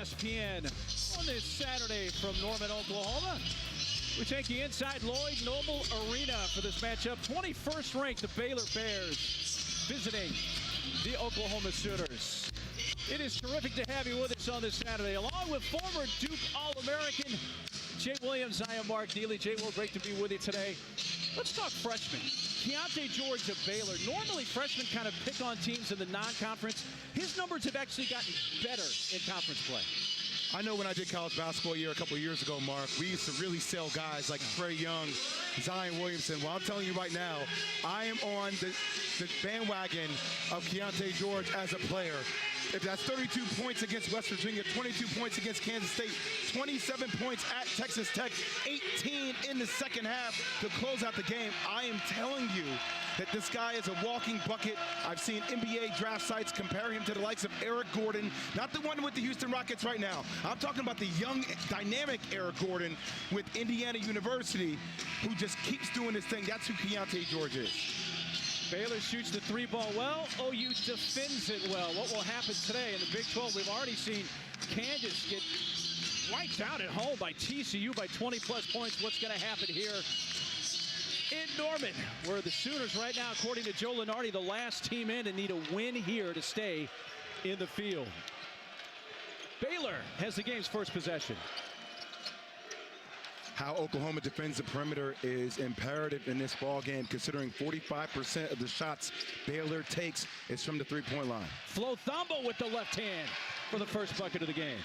ESPN on this Saturday from Norman, Oklahoma. We take you inside Lloyd Noble Arena for this matchup. 21st ranked, the Baylor Bears visiting the Oklahoma Sooners. It is terrific to have you with us on this Saturday, along with former Duke All-American Jay Williams. I am Mark Neely. Jay, well, great to be with you today. Let's talk freshmen. Keyonte George of Baylor. Normally, freshmen kind of pick on teams in the non-conference. His numbers have actually gotten better in conference play. I know when I did college basketball a couple of years ago, Mark, we used to really sell guys like Trey Young, Zion Williamson. Well, I'm telling you right now, I am on the bandwagon of Keyonte George as a player. If that's 32 points against West Virginia, 22 points against Kansas State, 27 points at Texas Tech, 18 in the second half to close out the game, I am telling you that this guy is a walking bucket. I've seen NBA draft sites compare him to the likes of Eric Gordon, not the one with the Houston Rockets right now. I'm talking about the young, dynamic Eric Gordon with Indiana University, who just keeps doing this thing. That's who Keyonte George is. Baylor shoots the three ball well. OU defends it well. What will happen today in the Big 12? We've already seen Kansas get wiped out at home by TCU by 20-plus points. What's going to happen here in Norman, where the Sooners right now, according to Joe Lunardi, the last team in and need a win here to stay in the field. Baylor has the game's first possession. How Oklahoma defends the perimeter is imperative in this ball game, considering 45% of the shots Baylor takes is from the three-point line. Flo Thamba with the left hand for the first bucket of the game.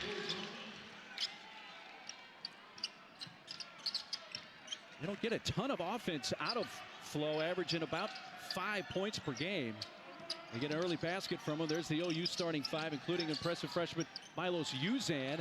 They don't get a ton of offense out of Flo, averaging about 5 points per game. They get an early basket from him. There's the OU starting five, including impressive freshman Milos Uzan.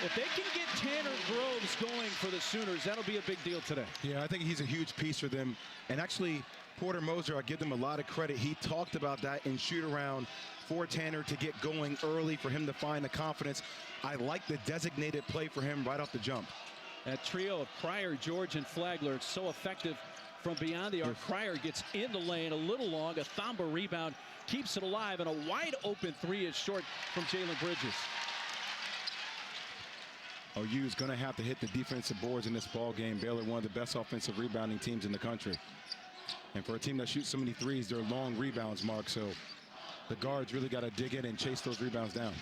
If they can get Tanner Groves going for the Sooners, that'll be a big deal today. Yeah, I think he's a huge piece for them. And actually, Porter Moser, I give them a lot of credit. He talked about that in shoot-around for Tanner to get going early, for him to find the confidence. I like the designated play for him right off the jump. That trio of Pryor, George, and Flagler, it's so effective from beyond the arc. Pryor gets in the lane a little long. A Thamba rebound keeps it alive, and a wide-open three is short from Jalen Bridges. OU is going to have to hit the defensive boards in this ball game. Baylor, one of the best offensive rebounding teams in the country. And for a team that shoots so many threes, they're long rebounds, Mark. So the guards really got to dig in and chase those rebounds down.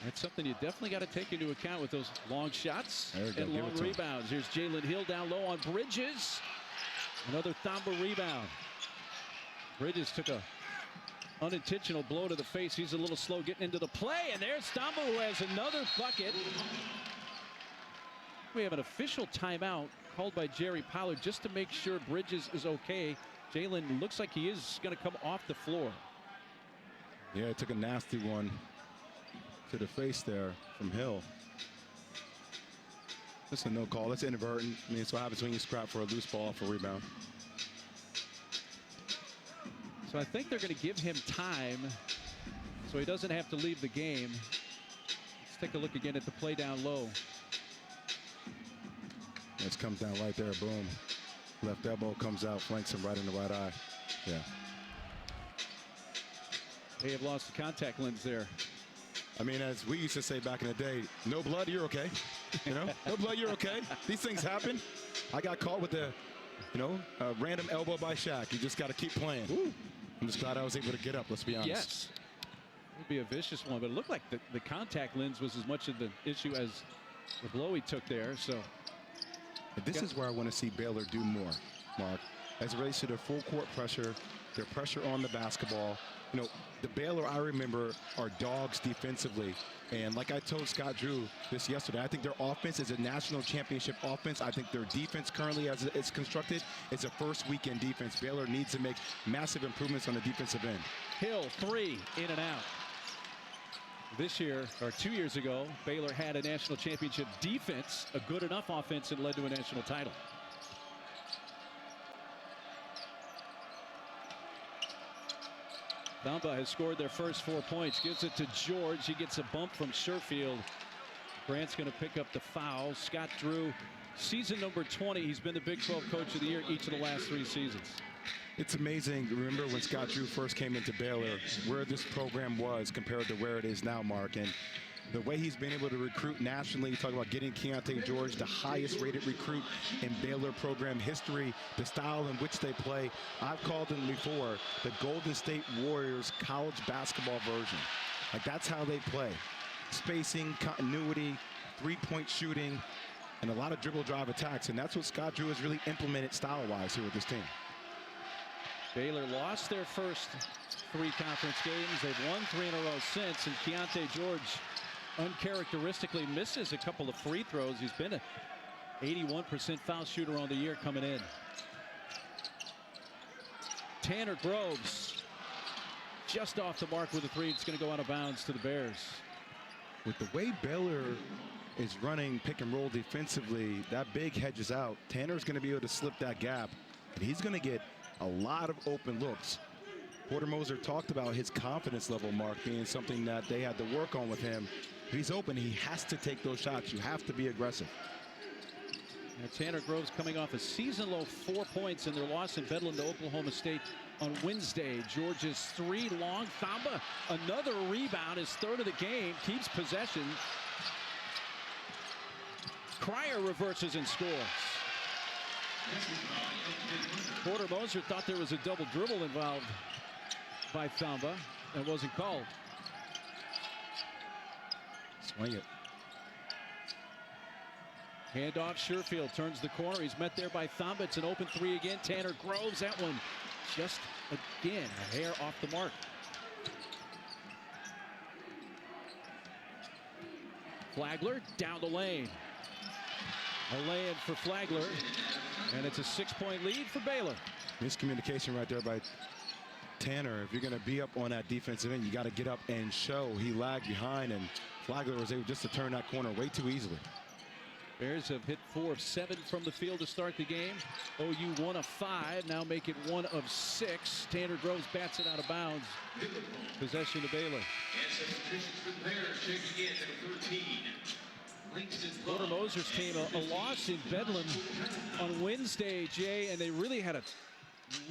That's something you definitely got to take into account with those long shots and long rebounds. Here's Jalen Hill down low on Bridges. Another Thamba rebound. Bridges took a unintentional blow to the face. He's a little slow getting into the play, and there's Thamba, who has another bucket. We have an official timeout called by Jerry Pollard just to make sure Bridges is okay. Jalen looks like he is going to come off the floor. Yeah, it took a nasty one to the face there from Hill. That's a no call. That's inadvertent. I mean, it's what happens when you scrap for a loose ball for a rebound. So I think they're going to give him time so he doesn't have to leave the game. Let's take a look again at the play down low. This comes down right there, boom. Left elbow comes out, flanks him right in the right eye. Yeah. They have lost the contact lens there. I mean, as we used to say back in the day, no blood, you're okay. You know, no blood, you're okay. These things happen. I got caught with a random elbow by Shaq. You just got to keep playing. Ooh. I'm just glad I was able to get up, let's be honest. Yes. It would be a vicious one, but it looked like the contact lens was as much of the issue as the blow he took there. So this is where I want to see Baylor do more, Mark, as it relates to their full court pressure, their pressure on the basketball. You know, the Baylor I remember are dogs defensively. And like I told Scott Drew this yesterday, I think their offense is a national championship offense. I think their defense currently, as it's constructed, is a first weekend defense. Baylor needs to make massive improvements on the defensive end. Hill, three, in and out. This year, or 2 years ago, Baylor had a national championship defense, a good enough offense that led to a national title. Thamba has scored their first 4 points. Gives it to George. He gets a bump from Sherfield. Grant's going to pick up the foul. Scott Drew, season number 20. He's been the Big 12 Coach of the Year each of the last 3 seasons. It's amazing. Remember when Scott Drew first came into Baylor, where this program was compared to where it is now, Mark. And the way he's been able to recruit nationally, you talk about getting Keyonte George, the highest rated recruit in Baylor program history, the style in which they play. I've called them before the Golden State Warriors college basketball version. Like, that's how they play. Spacing, continuity, three-point shooting, and a lot of dribble drive attacks. And that's what Scott Drew has really implemented style-wise here with this team. Baylor lost their first 3 conference games. They've won 3 in a row since, and Keyonte George uncharacteristically misses a couple of free throws. He's been an 81% foul shooter on the year coming in. Tanner Groves just off the mark with a 3. It's going to go out of bounds to the Bears. With the way Baylor is running pick and roll defensively, that big hedges out. Tanner's going to be able to slip that gap, and he's going to get a lot of open looks. Porter Moser talked about his confidence level, Mark, being something that they had to work on with him. If he's open, he has to take those shots. You have to be aggressive. Now, Tanner Groves coming off a season-low 4 points in their loss in Bedlam to Oklahoma State on Wednesday. George's 3 long. Thamba, another rebound, his 3rd of the game, keeps possession. Cryer reverses and scores. Porter Moser thought there was a double dribble involved by Thamba and wasn't called. Swing it. Handoff, Sherfield turns the corner. He's met there by Thamba. It's an open 3 again. Tanner Groves, that one just again a hair off the mark. Flagler down the lane. A lay-in for Flagler, and it's a 6-point lead for Baylor. Miscommunication right there by Tanner. If you're going to be up on that defensive end, you got to get up and show. He lagged behind, and Flagler was able just to turn that corner way too easily. Bears have hit 4 of 7 from the field to start the game. OU 1 of 5, now make it 1 of 6. Tanner Groves bats it out of bounds. Possession to Baylor. Porter Moser's team, a loss in Bedlam on Wednesday, Jay, and they really had a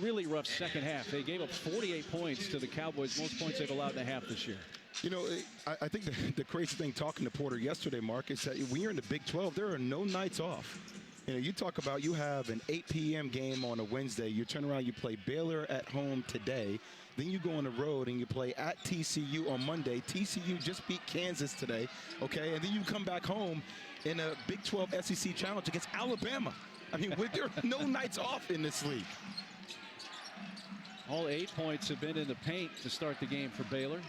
really rough second half. They gave up 48 points to the Cowboys, most points they've allowed in a half this year. You know, I think the crazy thing talking to Porter yesterday, Mark, is that when you're in the Big 12, there are no nights off. You know, you talk about you have an 8 p.m. game on a Wednesday. You turn around, you play Baylor at home today. Then you go on the road and you play at TCU on Monday. TCU just beat Kansas today, okay? And then you come back home in a Big 12 SEC challenge against Alabama. I mean, there are no nights off in this league. All 8 points have been in the paint to start the game for Baylor.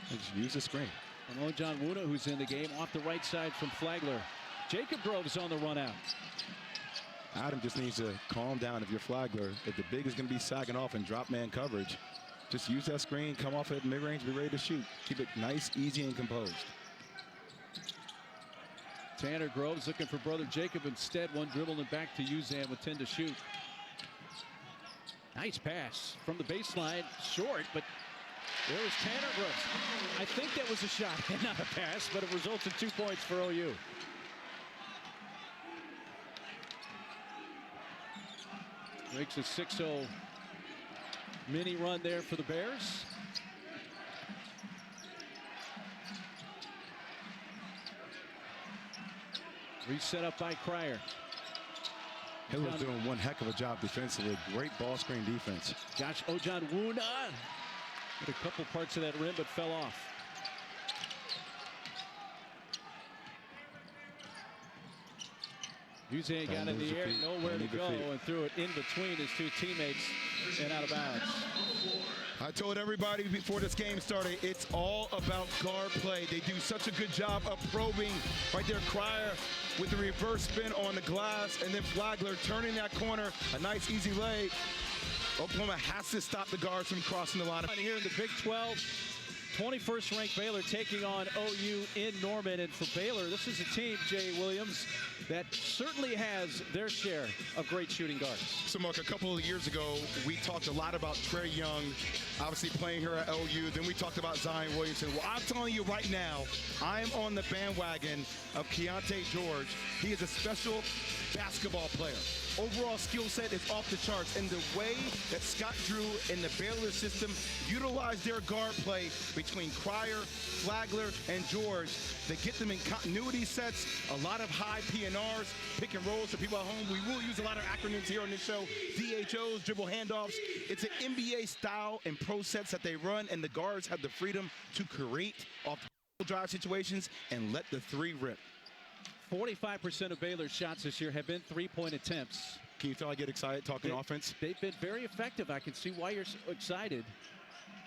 Just use the screen. And Ojan Wuna, who's in the game, off the right side from Flagler. Jacob Groves on the run out. Adam just needs to calm down if you're Flagler. If the big is going to be sagging off and drop man coverage, just use that screen, come off at mid-range, be ready to shoot. Keep it nice, easy, and composed. Tanner Groves looking for brother Jacob instead. One dribble and back to Uzan with 10 to shoot. Nice pass from the baseline, short, but there was Tanner Groves. I think that was a shot and not a pass, but it results in 2 points for OU. Makes a 6-0 mini run there for the Bears. Reset up by Cryer. Hiller's doing one heck of a job defensively. Great ball screen defense. Josh Ojan Wuna hit a couple parts of that rim, but fell off. Uzan got in the air, nowhere to go, and threw it in between his 2 teammates and out of bounds. I told everybody before this game started, it's all about guard play. They do such a good job of probing. Right there, Cryer with the reverse spin on the glass, and then Flagler turning that corner. A nice, easy lay. Oklahoma has to stop the guards from crossing the line. Here in the Big 12, 21st ranked Baylor taking on OU in Norman. And for Baylor, this is a team, Jay Williams, that certainly has their share of great shooting guards. So, Mark, a couple of years ago, we talked a lot about Trae Young, obviously playing here at OU. Then we talked about Zion Williamson. Well, I'm telling you right now, I'm on the bandwagon of Keyonte George. He is a special basketball player. Overall skill set is off the charts, and the way that Scott Drew and the Baylor system utilized their guard play between Cryer, Flagler, and George, they get them in continuity sets, a lot of high P&Rs, pick and rolls for people at home. We will use a lot of acronyms here on this show. DHOs, dribble handoffs. It's an NBA style and pro sets that they run, and the guards have the freedom to create off the drive situations and let the three rip. 45% of Baylor's shots this year have been three-point attempts. Can you tell I get excited talking offense? They've been very effective. I can see why you're so excited.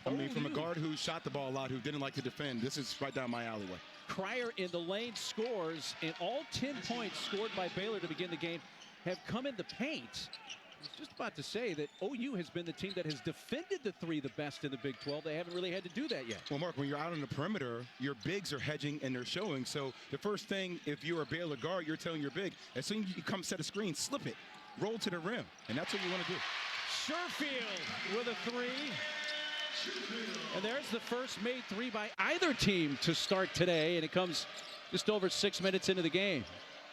I mean, from a guard who shot the ball a lot, who didn't like to defend, this is right down my alleyway. Cryer in the lane scores, and all 10 points scored by Baylor to begin the game have come in the paint. I was just about to say that OU has been the team that has defended the three the best in the Big 12. They haven't really had to do that yet. Well, Mark, when you're out on the perimeter, your bigs are hedging and they're showing. So the first thing, if you're a Baylor guard, you're telling your big, as soon as you come set a screen, slip it, roll to the rim, and that's what you want to do. Sherfield with a three. And there's the first made three by either team to start today, and it comes just over 6 minutes into the game.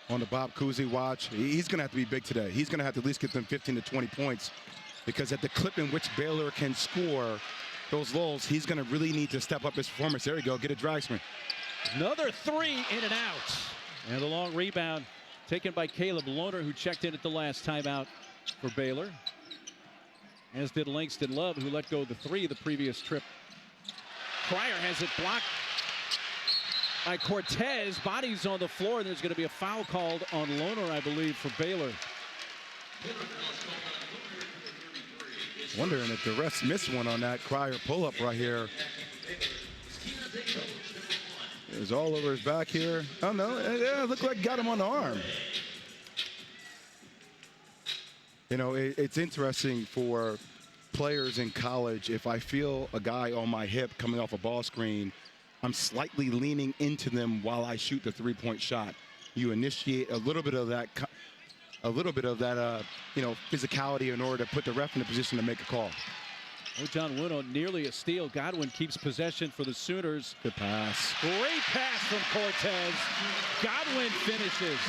On the Bob Cousy watch, he's going to have to be big today. He's going to have to at least get them 15 to 20 points, because at the clip in which Baylor can score those lulls, he's going to really need to step up his performance. There you go, get a drag screen. Another three in and out. And the long rebound taken by Caleb Lohner, who checked in at the last timeout for Baylor. As did Langston Love, who let go of the three the previous trip. Cryer has it blocked by Cortez. Body's on the floor, and there's going to be a foul called on Lohner, I believe, for Baylor. Wondering if the refs missed one on that Cryer pull-up right here. It was all over his back here. Oh, no, yeah, it looked like got him on the arm. You know, it's interesting for players in college. If I feel a guy on my hip coming off a ball screen, I'm slightly leaning into them while I shoot the three-point shot. You initiate a little bit of that, you know, physicality in order to put the ref in a position to make a call. Oh, John Wooden on nearly a steal. Godwin keeps possession for the Sooners. Good pass. Great pass from Cortez. Godwin finishes.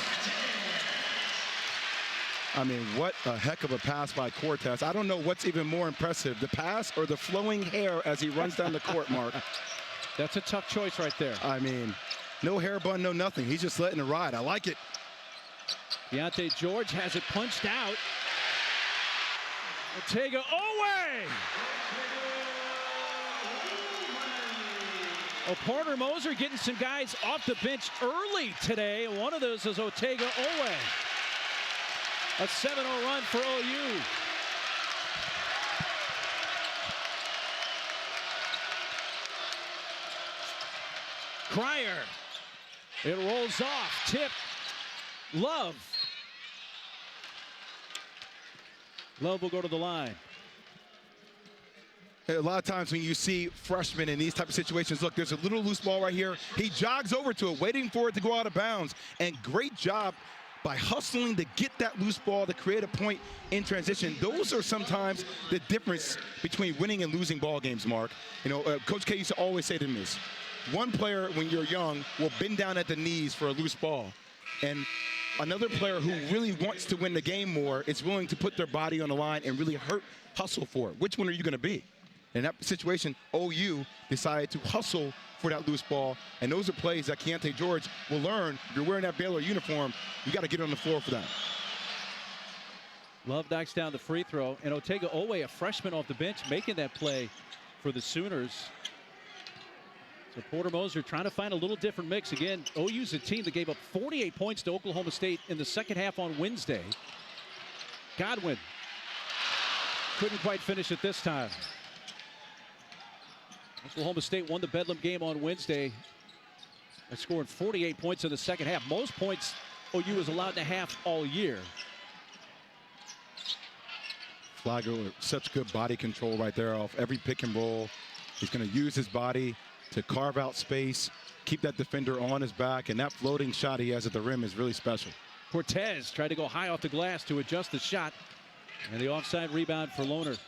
I mean, what a heck of a pass by Cortez. I don't know what's even more impressive, the pass or the flowing hair as he runs down the court, Mark. That's a tough choice right there. I mean, no hair bun, no nothing. He's just letting it ride. I like it. Keyonte George has it punched out. Ortega away. Oh, Porter Moser getting some guys off the bench early today. One of those is Ortega Owe. A 7-0 run for OU. Cryer. It rolls off. Tip. Love. Love will go to the line. A lot of times when you see freshmen in these type of situations, look, there's a little loose ball right here. He jogs over to it, waiting for it to go out of bounds. And great job by hustling to get that loose ball to create a point in transition. Those are sometimes the difference between winning and losing ball games, Mark. You know, Coach K used to always say to me this: one player, when you're young, will bend down at the knees for a loose ball. And another player who really wants to win the game more is willing to put their body on the line and really hustle for it. Which one are you going to be? In that situation, OU decided to hustle for that loose ball, and those are plays that Keyonte George will learn. If you're wearing that Baylor uniform, you got to get on the floor for that. Love knocks down the free throw, and Ortega Owe, a freshman off the bench, making that play for the Sooners. So Porter Moser trying to find a little different mix. Again, OU's a team that gave up 48 points to Oklahoma State in the second half on Wednesday. Godwin couldn't quite finish it this time. Oklahoma State won the Bedlam game on Wednesday. They scored 48 points in the second half. Most points OU has allowed in a half all year. Flagler with such good body control right there off every pick and roll. He's going to use his body to carve out space, keep that defender on his back, and that floating shot he has at the rim is really special. Cortez tried to go high off the glass to adjust the shot, and the offside rebound for Lohner.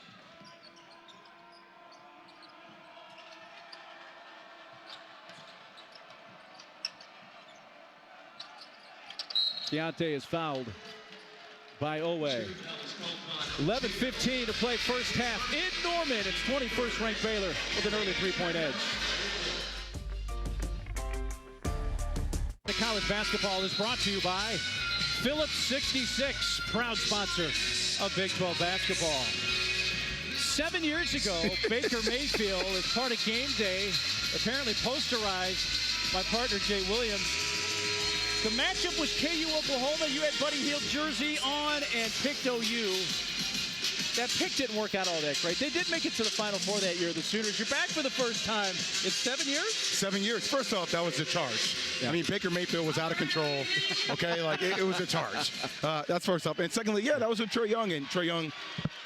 Keyonte is fouled by Owe. 11:15 to play first half in Norman. It's 21st ranked Baylor with an early three-point edge. The college basketball is brought to you by Phillips 66, proud sponsor of Big 12 basketball. 7 years ago, Baker Mayfield, as part of game day, apparently posterized by partner Jay Williams. The matchup was KU Oklahoma. You had Buddy Hield jersey on and picked OU. That pick didn't work out all that great. They did make it to the Final Four that year, the Sooners. You're back for the first time in 7 years? 7 years. First off, that was a charge. Yeah. I mean, Baker Mayfield was out of control. Okay, like it was a charge. That's first off. And secondly, yeah, that was with Trae Young. And Trae Young,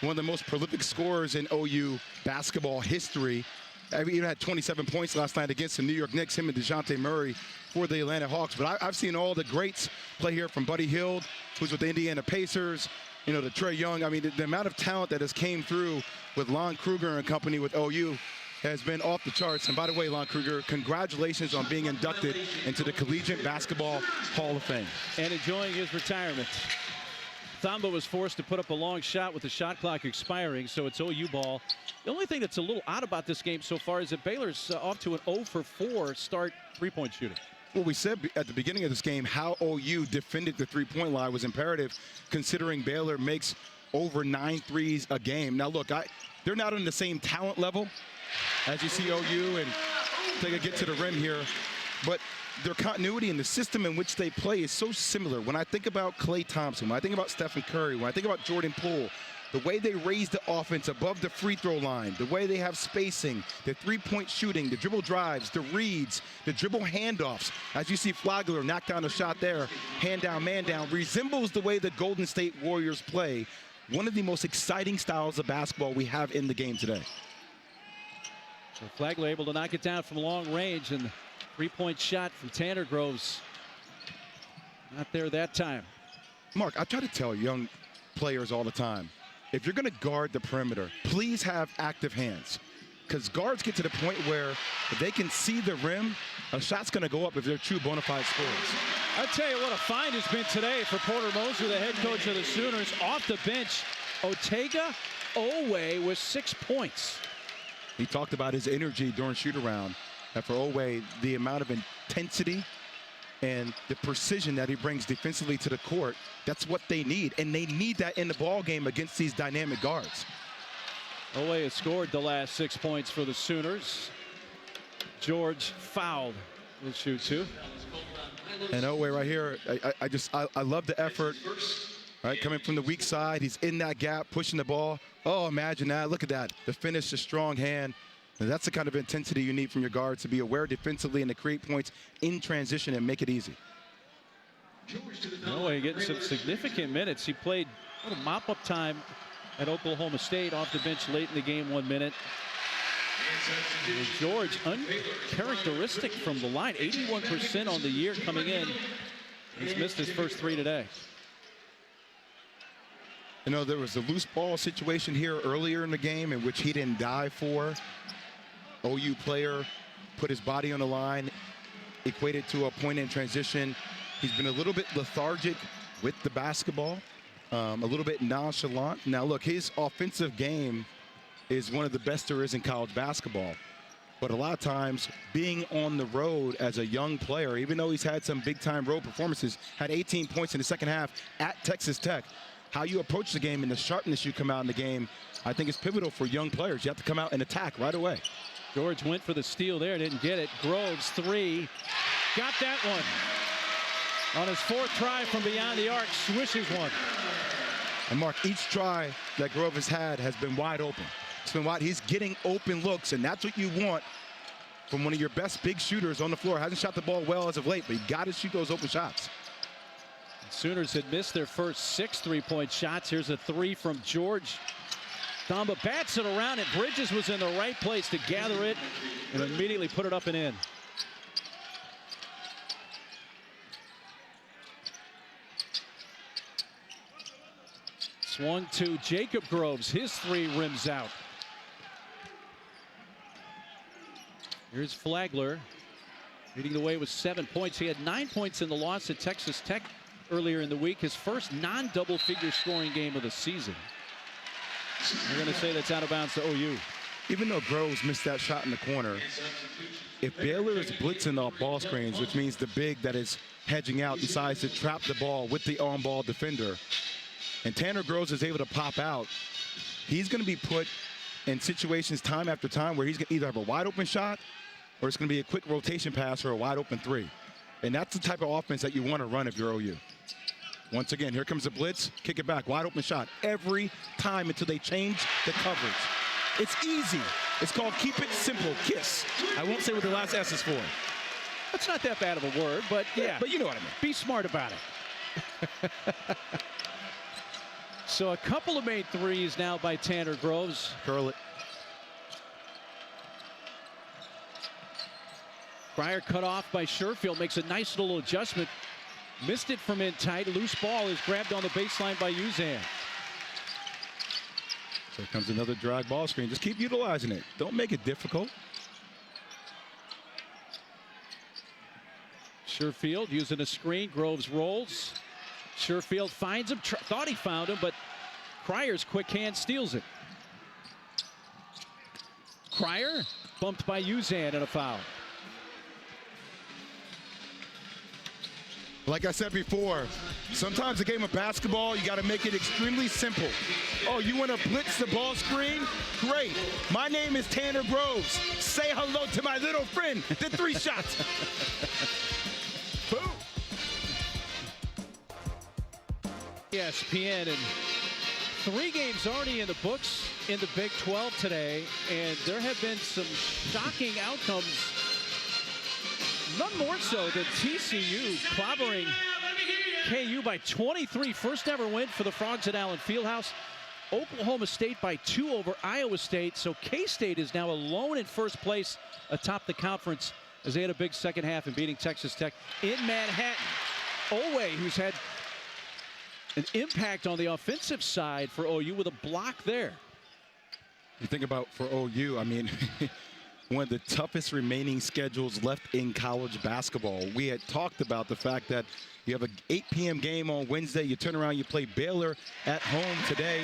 one of the most prolific scorers in OU basketball history. I even had 27 points last night against the New York Knicks, him and DeJounte Murray for the Atlanta Hawks. But I've seen all the greats play here, from Buddy Hield, who's with the Indiana Pacers, you know, to Trae Young. I mean, the amount of talent that has came through with Lon Kruger and company with OU has been off the charts. And by the way, Lon Kruger, congratulations on being inducted into the Collegiate Basketball Hall of Fame. And enjoying his retirement. Thamba was forced to put up a long shot with the shot clock expiring, so it's OU ball. The only thing that's a little odd about this game so far is that Baylor's off to an 0-for-4 start three-point shooting. Well, we said at the beginning of this game how OU defended the three-point line was imperative, considering Baylor makes over 9 threes a game. Now, look, they're not on the same talent level as you see OU, and they could get to the rim here, but their continuity and the system in which they play is so similar. When I think about Klay Thompson, when I think about Stephen Curry, when I think about Jordan Poole, the way they raise the offense above the free throw line, the way they have spacing, the three-point shooting, the dribble drives, the reads, the dribble handoffs. As you see Flagler knock down a shot there, hand down, man down, resembles the way the Golden State Warriors play. One of the most exciting styles of basketball we have in the game today. So Flagler able to knock it down from long range, and three-point shot from Tanner Groves not there that time. Mark, I try to tell young players all the time, if you're going to guard the perimeter, please have active hands, because guards get to the point where if they can see the rim, a shot's going to go up if they're true bona fide scorers. I'll tell you what a find has been today for Porter Moser, the head coach of the Sooners. Off the bench, Otega Owe with 6 points. He talked about his energy during shoot-around. And for Owe, the amount of intensity and the precision that he brings defensively to the court, that's what they need. And they need that in the ball game against these dynamic guards. Owe has scored the last 6 points for the Sooners. George fouled. Will shoot 2. And Owe right here, I love the effort. Right, coming from the weak side, he's in that gap, pushing the ball. Oh, imagine that. Look at that. The finish, the strong hand. And that's the kind of intensity you need from your guards, to be aware defensively and to create points in transition and make it easy. Owe getting some significant minutes. He played a little mop-up time at Oklahoma State off the bench late in the game, 1 minute. And George, uncharacteristic from the line, 81% on the year coming in. He's missed his first 3 today. You know, there was a loose ball situation here earlier in the game in which he didn't dive for. OU player put his body on the line, equated to a point in transition. He's been a little bit lethargic with the basketball, a little bit nonchalant. Now, look, his offensive game is one of the best there is in college basketball. But a lot of times, being on the road as a young player, even though he's had some big-time road performances, had 18 points in the second half at Texas Tech. How you approach the game and the sharpness you come out in the game, I think is pivotal for young players. You have to come out and attack right away. George went for the steal there, didn't get it. Groves 3, got that one. On his 4th try from beyond the arc, swishes one. And Mark, each try that Grove has had has been wide open. It's been wide. He's getting open looks, and that's what you want from one of your best big shooters on the floor. Hasn't shot the ball well as of late, but you got to shoot those open shots. Sooners had missed their first 6 3-point shots. Here's a 3 from George. Thamba bats it around, and Bridges was in the right place to gather it and immediately put it up and in. Swung to Jacob Groves. His three rims out. Here's Flagler leading the way with 7 points. He had 9 points in the loss at Texas Tech earlier in the week. His first non-double figure scoring game of the season. We're going to say that's out of bounds to OU. Even though Groves missed that shot in the corner, if Baylor is blitzing off ball screens, which means the big that is hedging out decides to trap the ball with the on-ball defender, and Tanner Groves is able to pop out, he's going to be put in situations time after time where he's going to either have a wide open shot or it's going to be a quick rotation pass or a wide open three. And that's the type of offense that you want to run if you're OU. Once again, here comes the blitz, kick it back, wide open shot every time until they change the coverage. It's easy. It's called keep it simple, KISS. I won't say what the last S is for. That's not that bad of a word, but yeah. But you know what I mean. Be smart about it. So a couple of made threes now by Tanner Groves. Curl it. Cryer cut off by Sherfield, makes a nice little adjustment. Missed it from in tight. Loose ball is grabbed on the baseline by Uzan. So here comes another drag ball screen. Just keep utilizing it. Don't make it difficult. Sherfield using a screen. Groves rolls. Sherfield finds him. Thought he found him, but Cryer's quick hand steals it. Cryer bumped by Uzan and a foul. Like I said before, sometimes a game of basketball, you got to make it extremely simple. Oh, you want to blitz the ball screen? Great. My name is Tanner Groves. Say hello to my little friend. The three shots. Boom. ESPN, and 3 games already in the books in the Big 12 today, and there have been some shocking outcomes. None more so than TCU clobbering KU by 23. First ever win for the Frogs at Allen Fieldhouse. Oklahoma State by 2 over Iowa State. So K-State is now alone in first place atop the conference as they had a big second half in beating Texas Tech in Manhattan. Owe, who's had an impact on the offensive side for OU with a block there. You think about for OU, I mean, one of the toughest remaining schedules left in college basketball. We had talked about the fact that you have an 8 p.m. game on Wednesday. You turn around, you play Baylor at home today.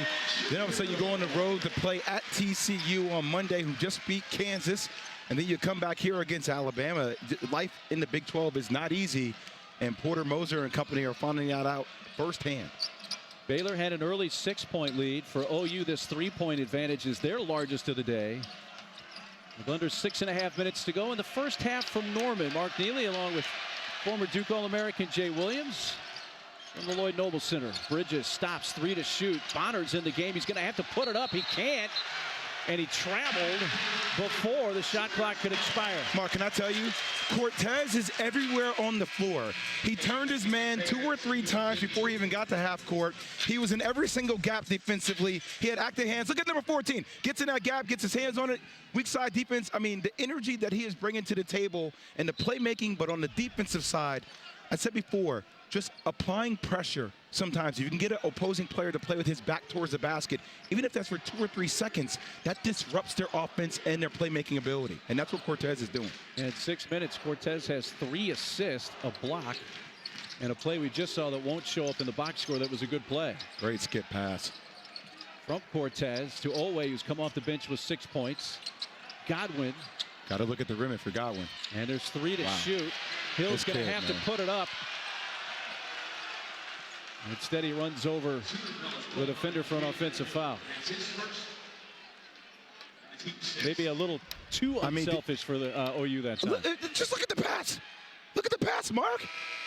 Then all of a sudden you go on the road to play at TCU on Monday, who just beat Kansas. And then you come back here against Alabama. Life in the Big 12 is not easy. And Porter Moser and company are finding that out firsthand. Baylor had an early 6-point lead. For OU, this 3-point advantage is their largest of the day. With under 6.5 minutes to go in the first half from Norman. Mark Neely along with former Duke All-American Jay Williams from the Lloyd Noble Center. Bridges stops, 3 to shoot. Bonner's in the game. He's going to have to put it up. He can't. And he traveled before the shot clock could expire. Mark, can I tell you, Cortez is everywhere on the floor. He turned his man 2 or 3 times before he even got to half court. He was in every single gap defensively. He had active hands. Look at number 14. Gets in that gap, gets his hands on it. Weak side defense. I mean, the energy that he is bringing to the table and the playmaking, but on the defensive side, I said before, just applying pressure. Sometimes if you can get an opposing player to play with his back towards the basket, even if that's for 2 or 3 seconds, that disrupts their offense and their playmaking ability. And that's what Cortez is doing. In 6 minutes, Cortez has 3 assists, a block, and a play we just saw that won't show up in the box score. That was a good play. Great skip pass. From Cortez to Owe, who's come off the bench with 6 points. Godwin. Got to look at the rim for Godwin. And there's 3 to shoot. Hill's going to have to put it up. Instead, he runs over the defender for an offensive foul. Maybe a little too unselfish for the OU that time. Just look at the pass. Look at the pass, Mark.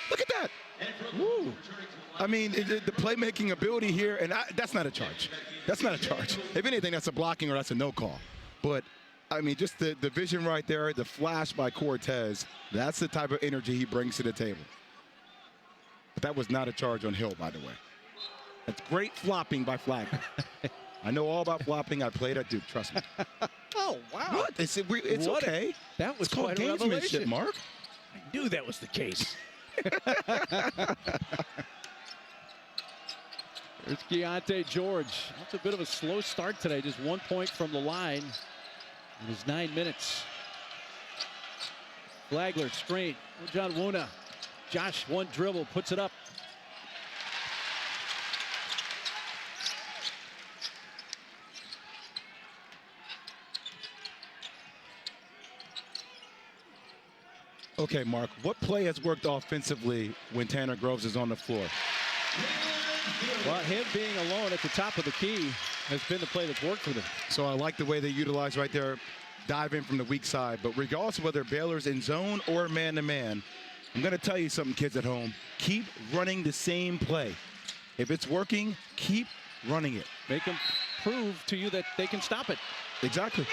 Look at that. Woo. I mean, the playmaking ability here, and that's not a charge. That's not a charge. If anything, that's a blocking or that's a no call. But, I mean, just the vision right there, the flash by Cortez, that's the type of energy he brings to the table. But that was not a charge on Hill, by the way. That's great flopping by Flagler. I know all about flopping. I played at Duke, trust me. Oh, wow. What? It's okay. That was it's called quite a revelation. gamesmanship, Mark. I knew that was the case. There's Keyonte George. That's a bit of a slow start today. Just 1 point from the line in his 9 minutes. Flagler straight. John Wuna. Josh, one dribble, puts it up. Okay, Mark, what play has worked offensively when Tanner Groves is on the floor? Well, him being alone at the top of the key has been the play that's worked for them. So I like the way they utilize right there, dive in from the weak side. But regardless of whether Baylor's in zone or man-to-man, I'm going to tell you something, kids at home. Keep running the same play. If it's working, keep running it. Make them prove to you that they can stop it. Exactly.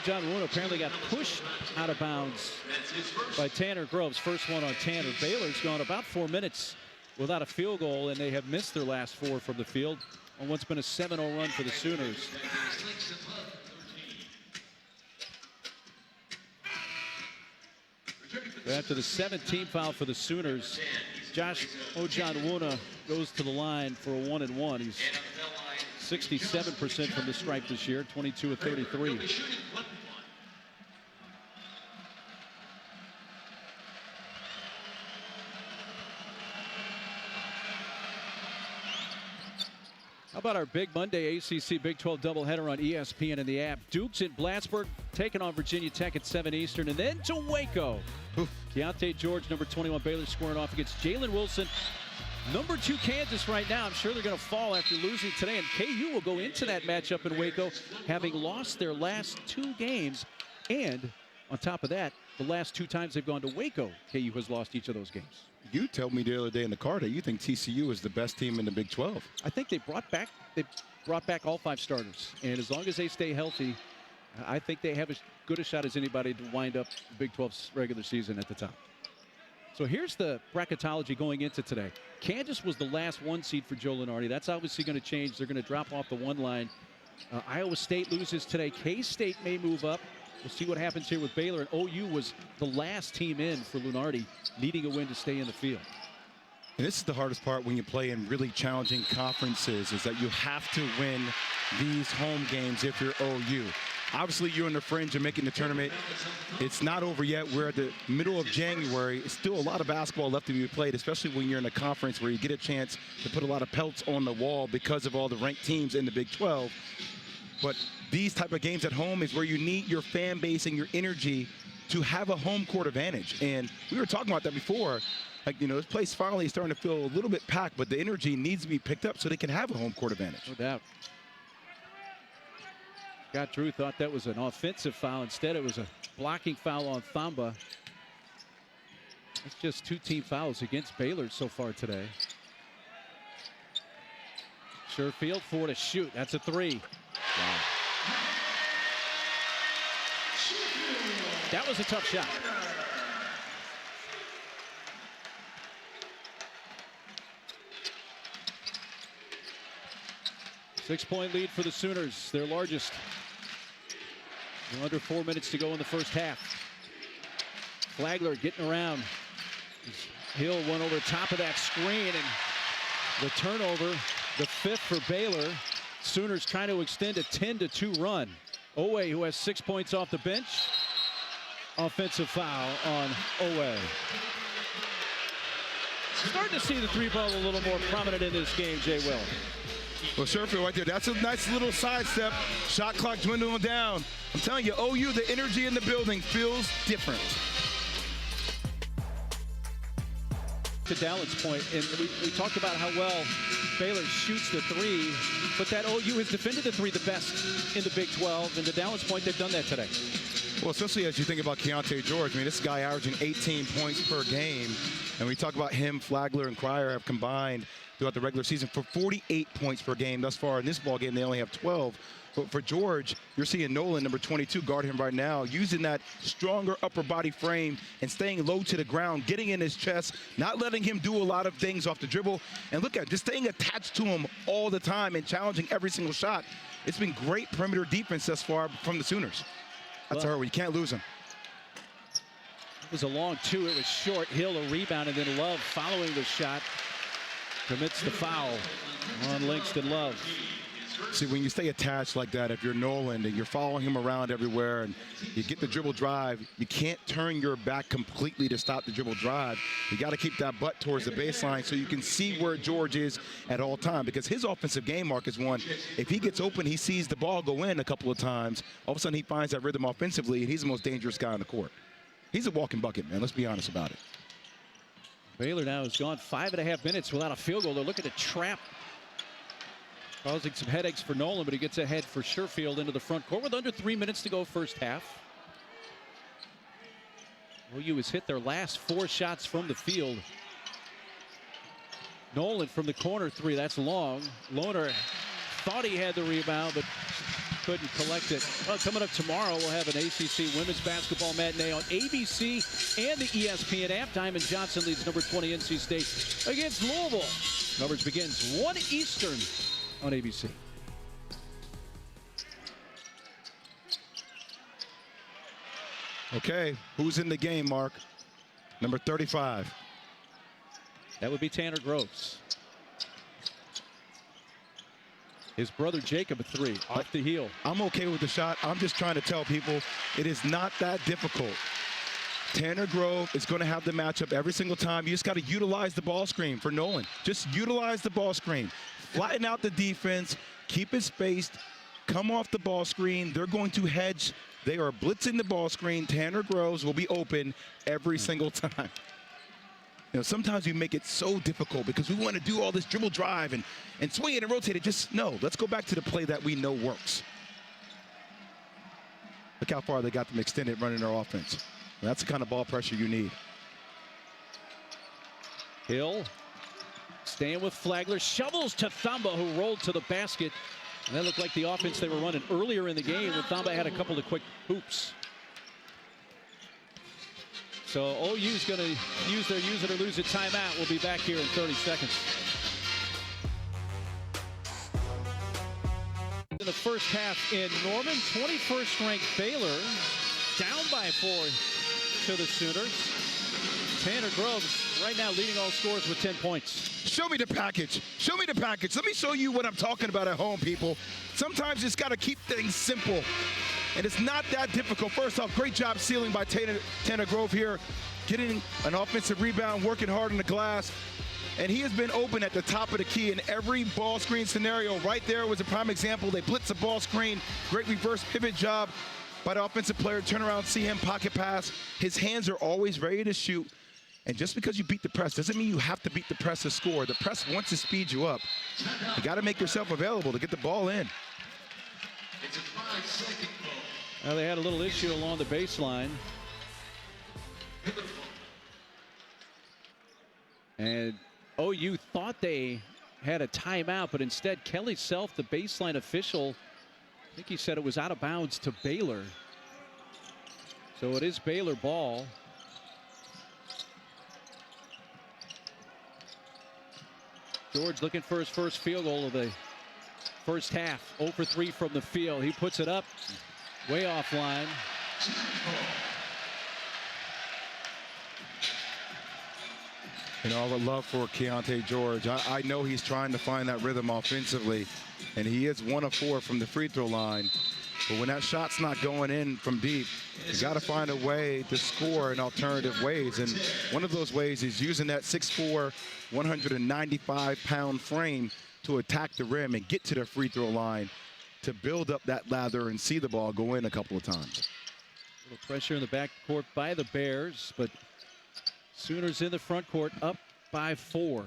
John Wuna apparently got pushed out of bounds by Tanner Groves. First one on Tanner. Baylor's gone about 4 minutes without a field goal, and they have missed their last 4 from the field on what's been a 7-0 run for the Sooners. After the 17th foul for the Sooners, Josh Ojanwuna goes to the line for a 1-and-1. He's 67% from the stripe this year, 22 of 33. How about our big Monday ACC Big 12 doubleheader on ESPN and the app? Duke's in Plattsburgh, taking on Virginia Tech at 7 Eastern, and then to Waco. Keyonte George, number 21, Baylor squaring off against Jalen Wilson. Number 2 Kansas right now. I'm sure they're going to fall after losing today. And KU will go into that matchup in Waco having lost their last 2 games. And on top of that, the last 2 times they've gone to Waco, KU has lost each of those games. You told me the other day in the car that you think TCU is the best team in the Big 12. I think they brought back all 5 starters. And as long as they stay healthy, I think they have as good a shot as anybody to wind up the Big 12's regular season at the top. So here's the bracketology going into today. Kansas was the last 1 seed for Joe Lunardi. That's obviously going to change. They're going to drop off the 1 line. Iowa State loses today. K-State may move up. We'll see what happens here with Baylor. And OU was the last team in for Lunardi, needing a win to stay in the field. And this is the hardest part when you play in really challenging conferences, is that you have to win these home games if you're OU. Obviously, you're in the fringe of making the tournament. It's not over yet. We're at the middle of January. It's still a lot of basketball left to be played, especially when you're in a conference where you get a chance to put a lot of pelts on the wall because of all the ranked teams in the Big 12. But these type of games at home is where you need your fan base and your energy to have a home court advantage. And we were talking about that before. Like, you know, this place finally is starting to feel a little bit packed, but the energy needs to be picked up so they can have a home court advantage. No doubt. Scott Drew thought that was an offensive foul. Instead, it was a blocking foul on Thamba. It's just 2 team fouls against Baylor so far today. Sherfield for to shoot. That's a 3. Wow. That was a tough shot. Six-point lead for the Sooners, their largest. Under 4 minutes to go in the first half. Flagler getting around. Hill went over the top of that screen, and the turnover, the 5th for Baylor. Sooners trying to extend a 10-2 run. Owe, who has 6 points off the bench. Offensive foul on Owe. Starting to see the 3-ball a little more prominent in this game, Jay Will. Well, Sherfield right there. That's a nice little sidestep. Shot clock dwindling down. I'm telling you, OU, the energy in the building feels different. To Dallin's point, and we talked about how well Baylor shoots the 3, but that OU has defended the 3 the best in the Big 12, and to Dallin's point, they've done that today. Well, especially as you think about Keyonte George. I mean, this guy averaging 18 points per game. And we talk about him, Flagler, and Cryer have combined throughout the regular season for 48 points per game thus far. In this ball game, they only have 12. But for George, you're seeing Nolan, number 22, guard him right now, using that stronger upper body frame and staying low to the ground, getting in his chest, not letting him do a lot of things off the dribble. And look at it, just staying attached to him all the time and challenging every single shot. It's been great perimeter defense thus far from the Sooners. That's hard. You can't lose him. It was a long two. It was short. Hill a rebound, and then Love following the shot commits the foul on Langston Love. See, when you stay attached like that, if you're Nolan and you're following him around everywhere and you get the dribble drive, you can't turn your back completely to stop the dribble drive. You got to keep that butt towards the baseline so you can see where George is at all time, because his offensive game, Mark, is one. If he gets open, he sees the ball go in a couple of times. All of a sudden, he finds that rhythm offensively, and he's the most dangerous guy on the court. He's a walking bucket, man. Let's be honest about it. Baylor now has gone 5.5 minutes without a field goal. They're looking to trap, causing some headaches for Nolan, but he gets ahead for Sherfield into the front court with under 3 minutes to go first half. OU has hit their last 4 shots from the field. Nolan from the corner three, that's long. Lohner thought he had the rebound, but couldn't collect it. Well, coming up tomorrow, we'll have an ACC women's basketball matinee on ABC and the ESPN app. Diamond Johnson leads number 20 NC State against Louisville. Coverage begins 1 Eastern on ABC. Okay, who's in the game, Mark? Number 35. That would be Tanner Groves. His brother Jacob, a three, off the heel. I'm okay with the shot. I'm just trying to tell people it is not that difficult. Tanner Grove is going to have the matchup every single time. You just got to utilize the ball screen for Nolan. Just utilize the ball screen. Flatten out the defense. Keep it spaced. Come off the ball screen. They're going to hedge. They are blitzing the ball screen. Tanner Groves will be open every single time. You know, sometimes we make it so difficult because we want to do all this dribble drive and swing it and rotate it. Just no. Let's go back to the play that we know works. Look how far they got them extended running their offense. That's the kind of ball pressure you need. Hill staying with Flagler. Shovels to Thamba, who rolled to the basket. And that looked like the offense they were running earlier in the game when Thamba had a couple of quick hoops. So OU's going to use their use it or lose it timeout. We'll be back here in 30 seconds. In the first half in Norman, 21st ranked Baylor down by 4 to the Sooners. Tanner Groves right now leading all scores with 10 points. Show me the package. Show me the package. Let me show you what I'm talking about at home, people. Sometimes you just got to keep things simple. And it's not that difficult. First off, great job sealing by Tanner Grove here. Getting an offensive rebound, working hard on the glass. And he has been open at the top of the key in every ball screen scenario. Right there was a prime example. They blitz a ball screen. Great reverse pivot job by the offensive player. Turn around, see him, pocket pass. His hands are always ready to shoot. And just because you beat the press doesn't mean you have to beat the press to score. The press wants to speed you up. You got to make yourself available to get the ball in. Well, they had a little issue along the baseline. And OU thought they had a timeout, but instead Kelly Self, the baseline official, I think he said it was out of bounds to Baylor. So it is Baylor ball. George looking for his first field goal of the first half. 0 for 3 from the field. He puts it up way offline. You know, I would love for Keyonte George. I know he's trying to find that rhythm offensively, and he is 1 of 4 from the free throw line. But when that shot's not going in from deep, you got to find a way to score in alternative ways. And one of those ways is using that 6'4", 195-pound frame to attack the rim and get to the free throw line to build up that lather and see the ball go in a couple of times. A little pressure in the backcourt by the Bears, but Sooners in the front court up by 4.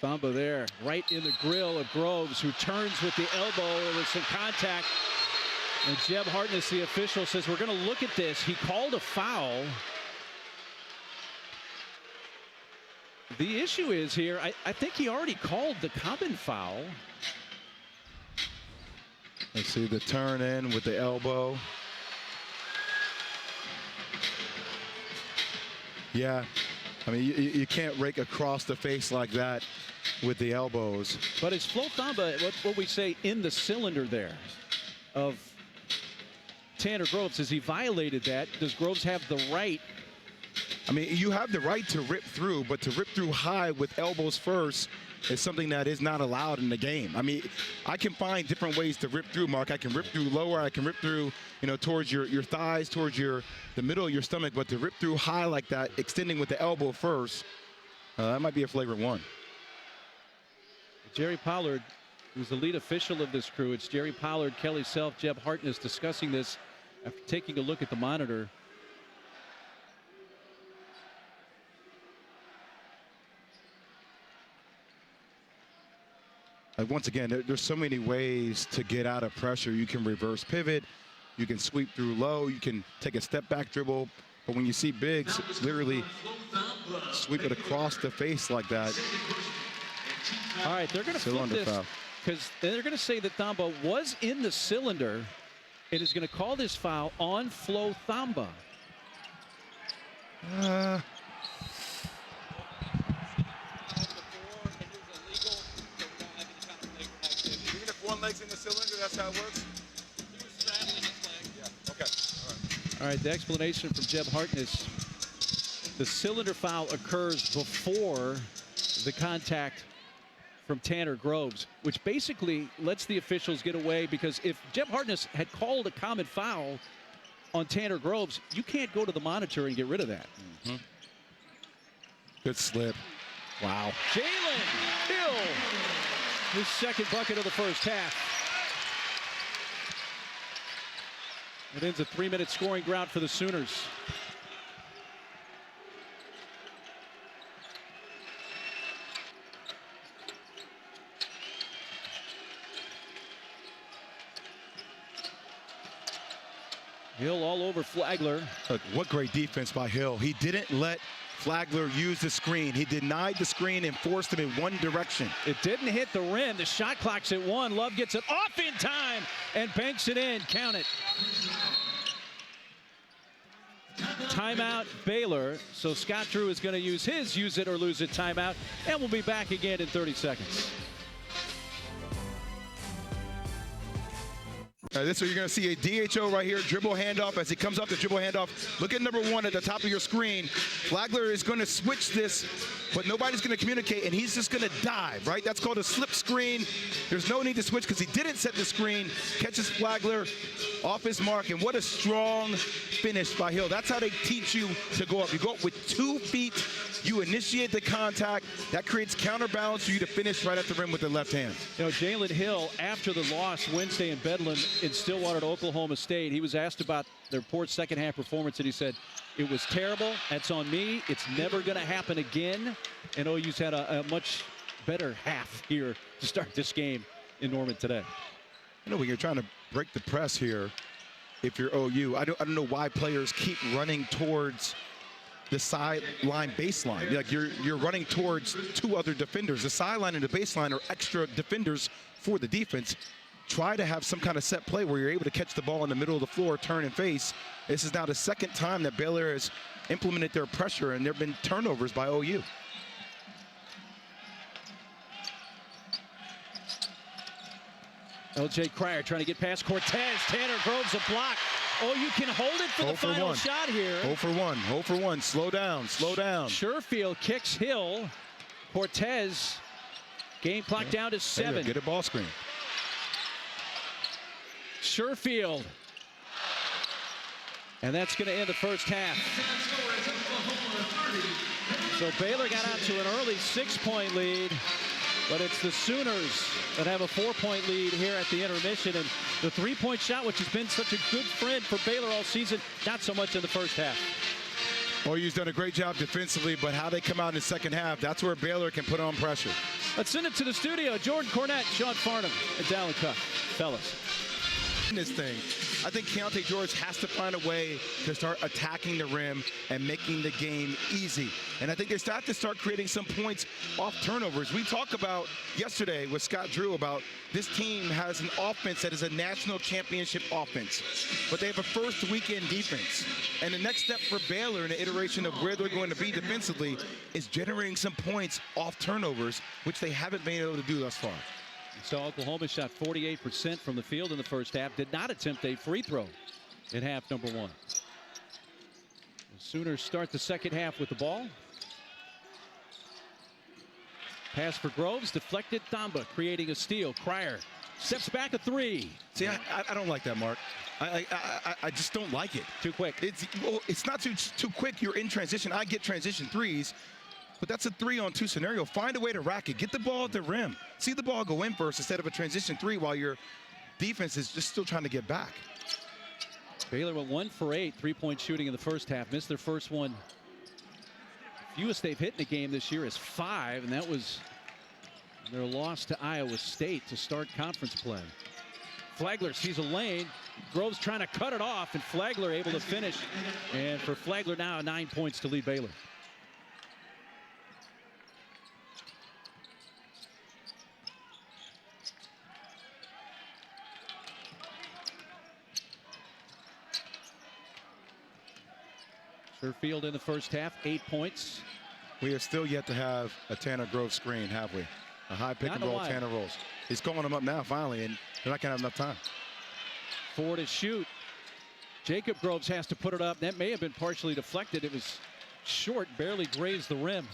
Thamba there, right in the grill of Groves, who turns with the elbow. There was some contact. And Jeb Hartness, the official, says, we're going to look at this. He called a foul. The issue is here, I think he already called the common foul. Let's see the turn in with the elbow. Yeah, I mean, you can't rake across the face like that with the elbows. But is Flo Thamba, what we say, in the cylinder there of Tanner Groves? Has he violated that? Does Groves have the right? I mean, you have the right to rip through, but to rip through high with elbows first is something that is not allowed in the game. I mean, I can find different ways to rip through, Mark. I can rip through lower. I can rip through, you know, towards your thighs, towards the middle of your stomach. But to rip through high like that, extending with the elbow first, that might be a flagrant one. Jerry Pollard, who's the lead official of this crew. It's Jerry Pollard, Kelly Self, Jeb Hartness discussing this after taking a look at the monitor. Once again, there's so many ways to get out of pressure. You can reverse pivot, you can sweep through low, you can take a step back dribble. But when you see bigs literally sweep it across the face like that. All right, they're going to flip this because they're going to say that Thamba was in the cylinder and is going to call this foul on Flo Thamba. One leg's in the cylinder, that's how it works? He was straddling his leg. Yeah, okay. All right, the explanation from Jeb Hartness. The cylinder foul occurs before the contact from Tanner Groves, which basically lets the officials get away, because if Jeb Hartness had called a common foul on Tanner Groves, you can't go to the monitor and get rid of that. Mm-hmm. Good slip. Wow. Jalen Hill, his second bucket of the first half. It ends a 3-minute scoring drought for the Sooners. Hill all over Flagler. Look, what great defense by Hill. He didn't let Flagler use the screen. He denied the screen and forced him in one direction. It didn't hit the rim. The shot clock's at 1. Love gets it off in time and banks it in. Count it. Timeout Baylor. So Scott Drew is going to use his use it or lose it timeout. And we'll be back again in 30 seconds. This is where you're going to see a DHO right here, dribble handoff. As he comes up the dribble handoff, look at number 1 at the top of your screen. Flagler is going to switch this, but nobody's going to communicate, and he's just going to dive, right? That's called a slip screen. There's no need to switch because he didn't set the screen. Catches Flagler off his mark, and what a strong finish by Hill. That's how they teach you to go up. You go up with 2 feet. You initiate the contact. That creates counterbalance for you to finish right at the rim with the left hand. You know, Jalen Hill, after the loss Wednesday in Bedlam in Stillwater to Oklahoma State, he was asked about their poor second half performance, and he said, it was terrible. That's on me. It's never going to happen again. And OU's had a much better half here to start this game in Norman today. You know, when you're trying to break the press here, if you're OU, I don't know why players keep running towards the sideline baseline. Like you're running towards 2 other defenders. The sideline and the baseline are extra defenders for the defense. Try to have some kind of set play where you're able to catch the ball in the middle of the floor, turn and face. This is now the second time that Baylor has implemented their pressure, and there have been turnovers by OU. LJ Cryer trying to get past Cortez. Tanner Groves a block. Oh, you can hold it for the final shot here. 0 for 1. 0 for 1. Slow down. Slow down. Sherfield kicks Hill. Cortez. Game clock down to 7. Get a ball screen. Sherfield. And that's going to end the first half. So Baylor got out to an early 6-point lead. But it's the Sooners that have a 4-point lead here at the intermission. And the 3-point shot, which has been such a good friend for Baylor all season, not so much in the first half. OU's done a great job defensively, but how they come out in the second half, that's where Baylor can put on pressure. Let's send it to the studio. Jordan Cornette, Sean Farnham, and Dallin Cuff. Fellas. This thing, I think Keyonte George has to find a way to start attacking the rim and making the game easy. And I think they have to start creating some points off turnovers. We talked about yesterday with Scott Drew about this team has an offense that is a national championship offense, but they have a first weekend defense. And the next step for Baylor in the iteration of where they're going to be defensively is generating some points off turnovers, which they haven't been able to do thus far. So Oklahoma shot 48% from the field in the first half, did not attempt a free throw in half number one. The Sooners start the second half with the ball. Pass for Groves, deflected. Thamba creating a steal. Cryer steps back a three. See, I don't like that, Mark. I just don't like it. Too quick. It's not too quick. You're in transition. I get transition threes. But that's a 3-on-2 scenario. Find a way to rack it. Get the ball at the rim. See the ball go in first instead of a transition three while your defense is just still trying to get back. Baylor went 1 for 8 3-point shooting in the first half. Missed their first one. Fewest they've hit in the game this year is 5, and that was their loss to Iowa State to start conference play. Flagler sees a lane. Groves trying to cut it off, and Flagler able to finish. And for Flagler now, 9 points to lead Baylor. Field in the first half, 8 points. We have still yet to have a Tanner Groves screen, have we? A high pick and roll, Tanner rolls. He's calling them up now, finally, and they're not going to have enough time. 4 to shoot. Jacob Groves has to put it up. That may have been partially deflected. It was short, barely grazed the rim.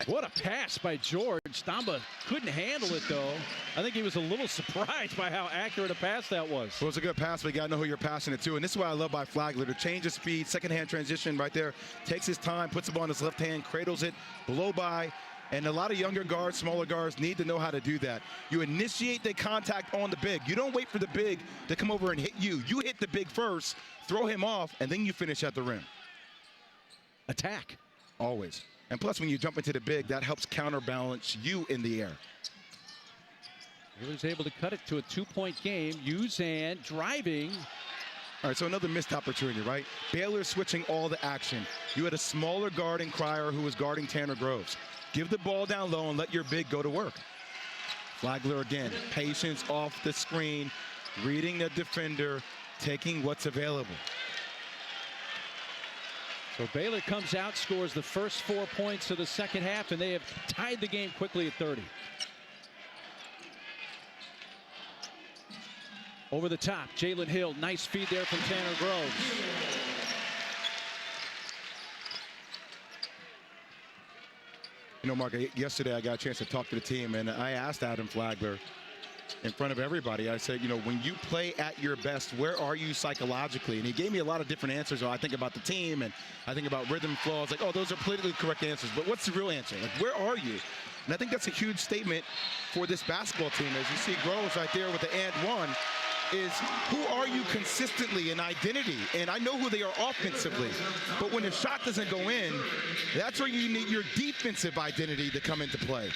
What a pass by George. Thamba couldn't handle it, though. I think he was a little surprised by how accurate a pass that was. Well, it's a good pass, but you got to know who you're passing it to. And this is what I love by Flagler. To change the speed, second-hand transition right there. Takes his time, puts the ball on his left hand, cradles it, blow by. And a lot of younger guards, smaller guards need to know how to do that. You initiate the contact on the big. You don't wait for the big to come over and hit you. You hit the big first, throw him off, and then you finish at the rim. Attack. Always. And plus, when you jump into the big, that helps counterbalance you in the air. He was able to cut it to a 2-point game. Uzan driving. All right, so another missed opportunity, right? Baylor switching all the action. You had a smaller guard in Cryer who was guarding Tanner Groves. Give the ball down low and let your big go to work. Flagler again, patience off the screen, reading the defender, taking what's available. So Baylor comes out, scores the first 4 points of the second half, and they have tied the game quickly at 30. Over the top, Jalen Hill, nice feed there from Tanner Groves. You know, Mark, yesterday I got a chance to talk to the team, and I asked Adam Flagler in front of everybody. I said, you know, when you play at your best, where are you psychologically? And he gave me a lot of different answers. I think about the team, and I think about rhythm flaws. Like, oh, those are politically correct answers. But what's the real answer? Like, where are you? And I think that's a huge statement for this basketball team. As you see Groves right there with the and one, is who are you consistently in identity? And I know who they are offensively. But when the shot doesn't go in, that's where you need your defensive identity to come into play.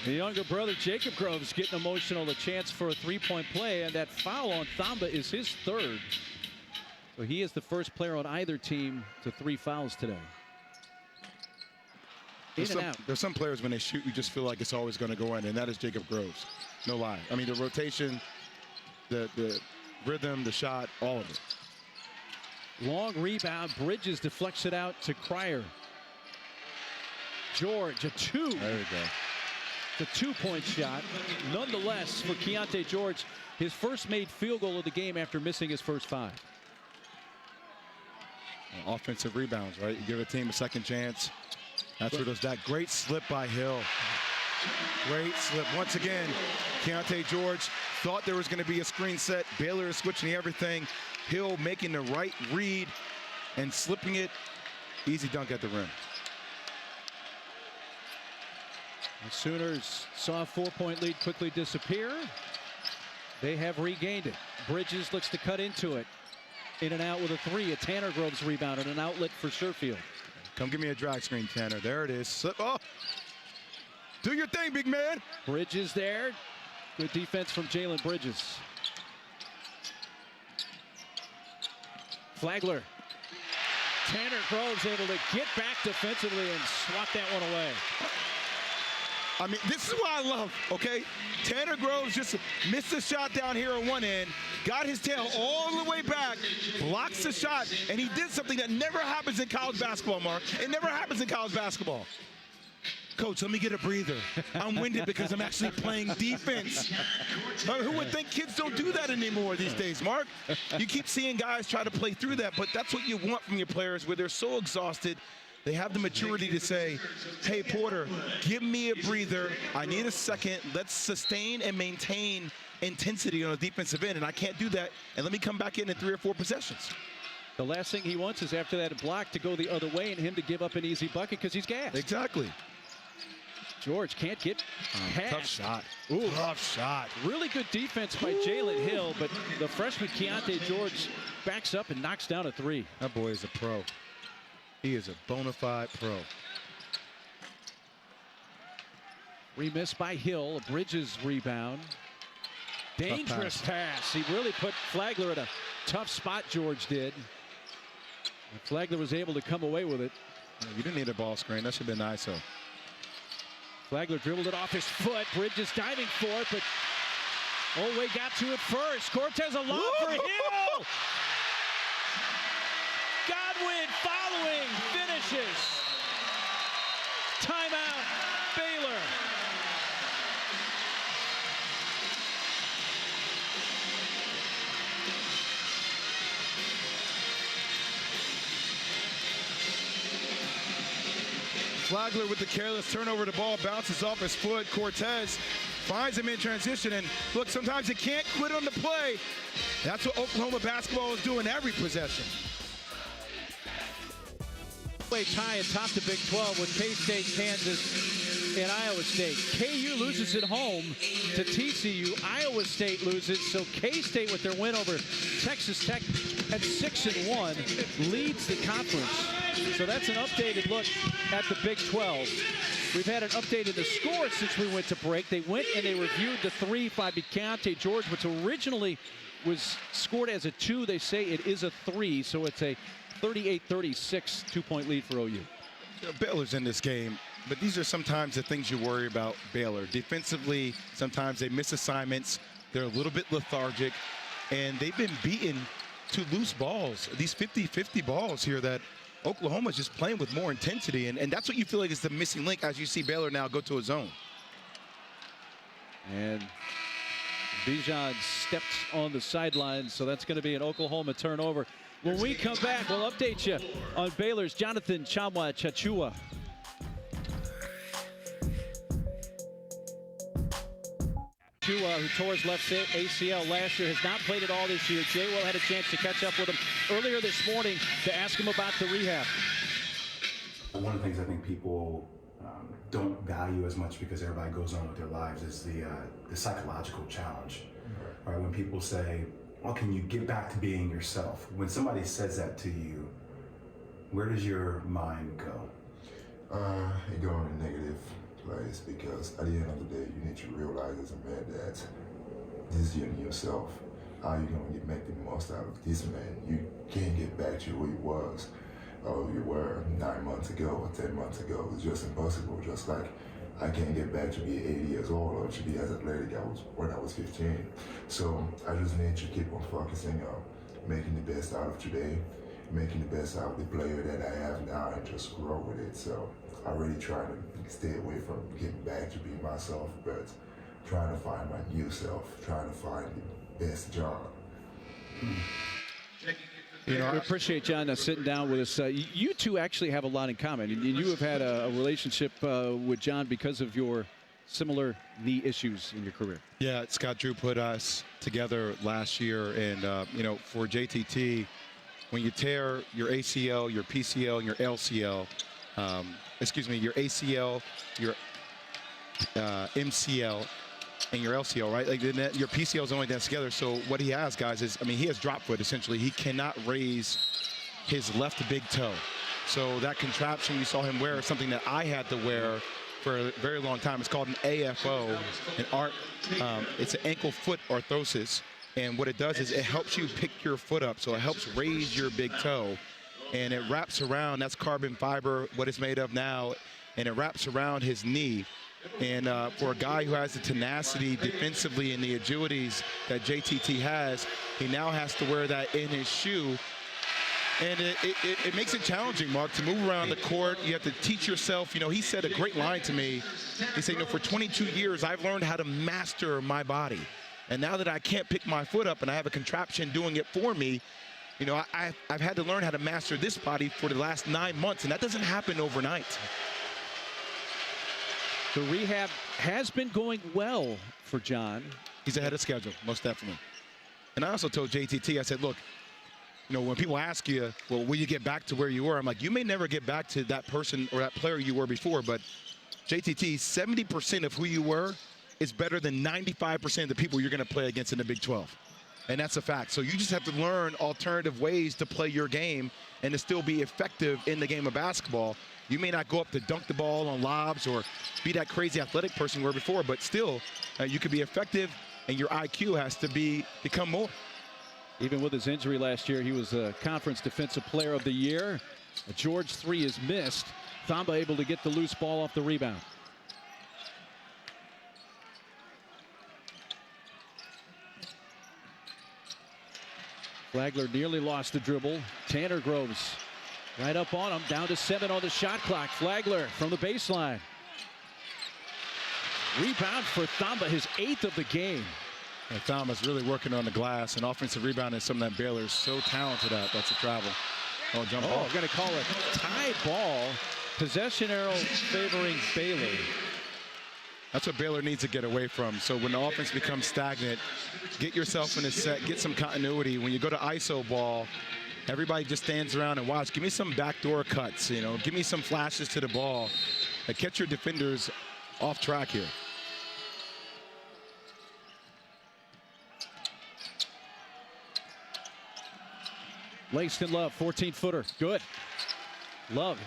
The younger brother, Jacob Groves, getting emotional. A chance for a 3-point play, and that foul on Thamba is his 3rd. So he is the first player on either team to 3 fouls today. There's some players, when they shoot, you just feel like it's always going to go in, and that is Jacob Groves. No lie. I mean, the rotation, the rhythm, the shot, all of it. Long rebound. Bridges deflects it out to Cryer. George, a 2. There you go. The 2-point shot. Nonetheless, for Keyonte George, his first made field goal of the game after missing his first 5. Offensive rebounds, right? You give a team a second chance. That's where there's that great slip by Hill. Great slip. Once again, Keyonte George thought there was going to be a screen set. Baylor is switching everything. Hill making the right read and slipping it. Easy dunk at the rim. The Sooners saw a 4-point lead quickly disappear. They have regained it. Bridges looks to cut into it. In and out with a three. A Tanner Groves rebound and an outlet for Sherfield. Come give me a drag screen, Tanner. There it is. Slip. Oh. Do your thing, big man. Bridges there. Good defense from Jalen Bridges. Flagler. Tanner Groves able to get back defensively and swat that one away. I mean, this is what I love, okay? Tanner Groves just missed a shot down here on one end, got his tail all the way back, blocks the shot, and he did something that never happens in college basketball, Mark. It never happens in college basketball. Coach, let me get a breather. I'm winded because I'm actually playing defense. Who would think kids don't do that anymore these days, Mark? You keep seeing guys try to play through that, but that's what you want from your players where they're so exhausted. They have the maturity to say, hey, Porter, give me a breather. I need a second. Let's sustain and maintain intensity on a defensive end, and I can't do that. And let me come back in 3 or 4 possessions. The last thing he wants is after that block to go the other way and him to give up an easy bucket because he's gassed. Exactly. George can't get past. Tough shot. Ooh. Tough shot. Really good defense by Jalen Hill, but the freshman Keyonte George backs up and knocks down a three. That boy is a pro. He is a bona fide pro. Remiss by Hill, a Bridges rebound. Dangerous pass. He really put Flagler at a tough spot, George did. And Flagler was able to come away with it. You didn't need a ball screen. That should have been ISO. Flagler dribbled it off his foot. Bridges diving for it, but Olway got to it first. Cortez a lob for Hill. Godwin following, finishes. Timeout, Baylor. Flagler with the careless turnover. The ball bounces off his foot. Cortez finds him in transition. And look, sometimes you can't quit on the play. That's what Oklahoma basketball is doing every possession. Tie atop the Big 12 with K-State, Kansas, and Iowa State. KU loses at home to TCU. Iowa State loses, so K-State with their win over Texas Tech at 6-1 leads the conference. So that's an updated look at the Big 12. We've had an update in the score since we went to break. They went and they reviewed the 3 by Keyonte George, which originally was scored as a 2. They say it is a 3, so it's a 38-36 2-point lead for OU. You know, Baylor's in this game, but these are sometimes the things you worry about Baylor. Defensively, sometimes they miss assignments. They're a little bit lethargic, and they've been beaten to loose balls. These 50-50 balls here that Oklahoma's just playing with more intensity, and that's what you feel like is the missing link as you see Baylor now go to a zone. And Bijan stepped on the sidelines, so that's going to be an Oklahoma turnover. When we come back, we'll update you on Baylor's Jonathan Tchamwa Tchatchoua. Tchatchoua, who tore his left ACL last year, has not played at all this year. Jay Will had a chance to catch up with him earlier this morning to ask him about the rehab. One of the things I think people don't value as much because everybody goes on with their lives is the psychological challenge. Right? When people say, well, can you get back to being yourself? When somebody says that to you, where does your mind go? It go in a negative place because at the end of the day, you need to realize as a man that this is you and yourself. How you going to make the most out of this man? You can't get back to who you was or you were 9 months ago or 10 months ago. It's just impossible. Just like I can't get back to be 80 years old or to be as athletic I was when I was 15. So I just need to keep on focusing on making the best out of today, making the best out of the player that I have now and just grow with it. So I really try to stay away from getting back to being myself, but trying to find my new self, trying to find the best job. You know, I appreciate John sitting down with us. You two actually have a lot in common, and you have had a relationship with John because of your similar knee issues in your career. Yeah, Scott Drew put us together last year, and you know, for JTT, when you tear your ACL, your PCL, and your LCL, your ACL, your MCL and your LCL, right? Like your PCL is only done together. So what he has, guys, is, I mean, he has drop foot essentially. He cannot raise his left big toe. So that contraption you saw him wear is something that I had to wear for a very long time. It's called an AFO, it's an ankle foot orthosis. And what it does is it helps you pick your foot up. So it helps raise your big toe. And it wraps around, that's carbon fiber, what it's made of now, and it wraps around his knee. And for a guy who has the tenacity defensively and the agilities that JTT has, he now has to wear that in his shoe. And it makes it challenging, Mark, to move around the court. You have to teach yourself. You know, he said a great line to me. He said, you know, for 22 years, I've learned how to master my body. And now that I can't pick my foot up and I have a contraption doing it for me, you know, I've had to learn how to master this body for the last 9 months, and that doesn't happen overnight. The rehab has been going well for John. He's ahead of schedule, most definitely. And I also told JTT, I said, look, you know, when people ask you, well, will you get back to where you were? I'm like, you may never get back to that person or that player you were before, but JTT, 70% of who you were is better than 95% of the people you're going to play against in the Big 12. And that's a fact. So you just have to learn alternative ways to play your game and to still be effective in the game of basketball. You may not go up to dunk the ball on lobs or be that crazy athletic person you were before, but still, you can be effective, and your IQ has to become more. Even with his injury last year, he was a Conference Defensive Player of the Year. A George 3 is missed. Thamba able to get the loose ball off the rebound. Flagler nearly lost the dribble. Tanner Groves right up on him. Down to 7 on the shot clock. Flagler from the baseline. Rebound for Thamba, his 8th of the game. And Thamba's really working on the glass, and offensive rebound is something that Baylor's so talented at. That's a travel. Oh, jump ball. We're going to call it tie ball. Possession arrow favoring Baylor. That's what Baylor needs to get away from. So when the offense becomes stagnant, get yourself in a set, get some continuity. When you go to ISO ball, everybody just stands around and watch. Give me some backdoor cuts, you know, give me some flashes to the ball. Catch your defenders off track here. Langston Love, 14-footer, good. Love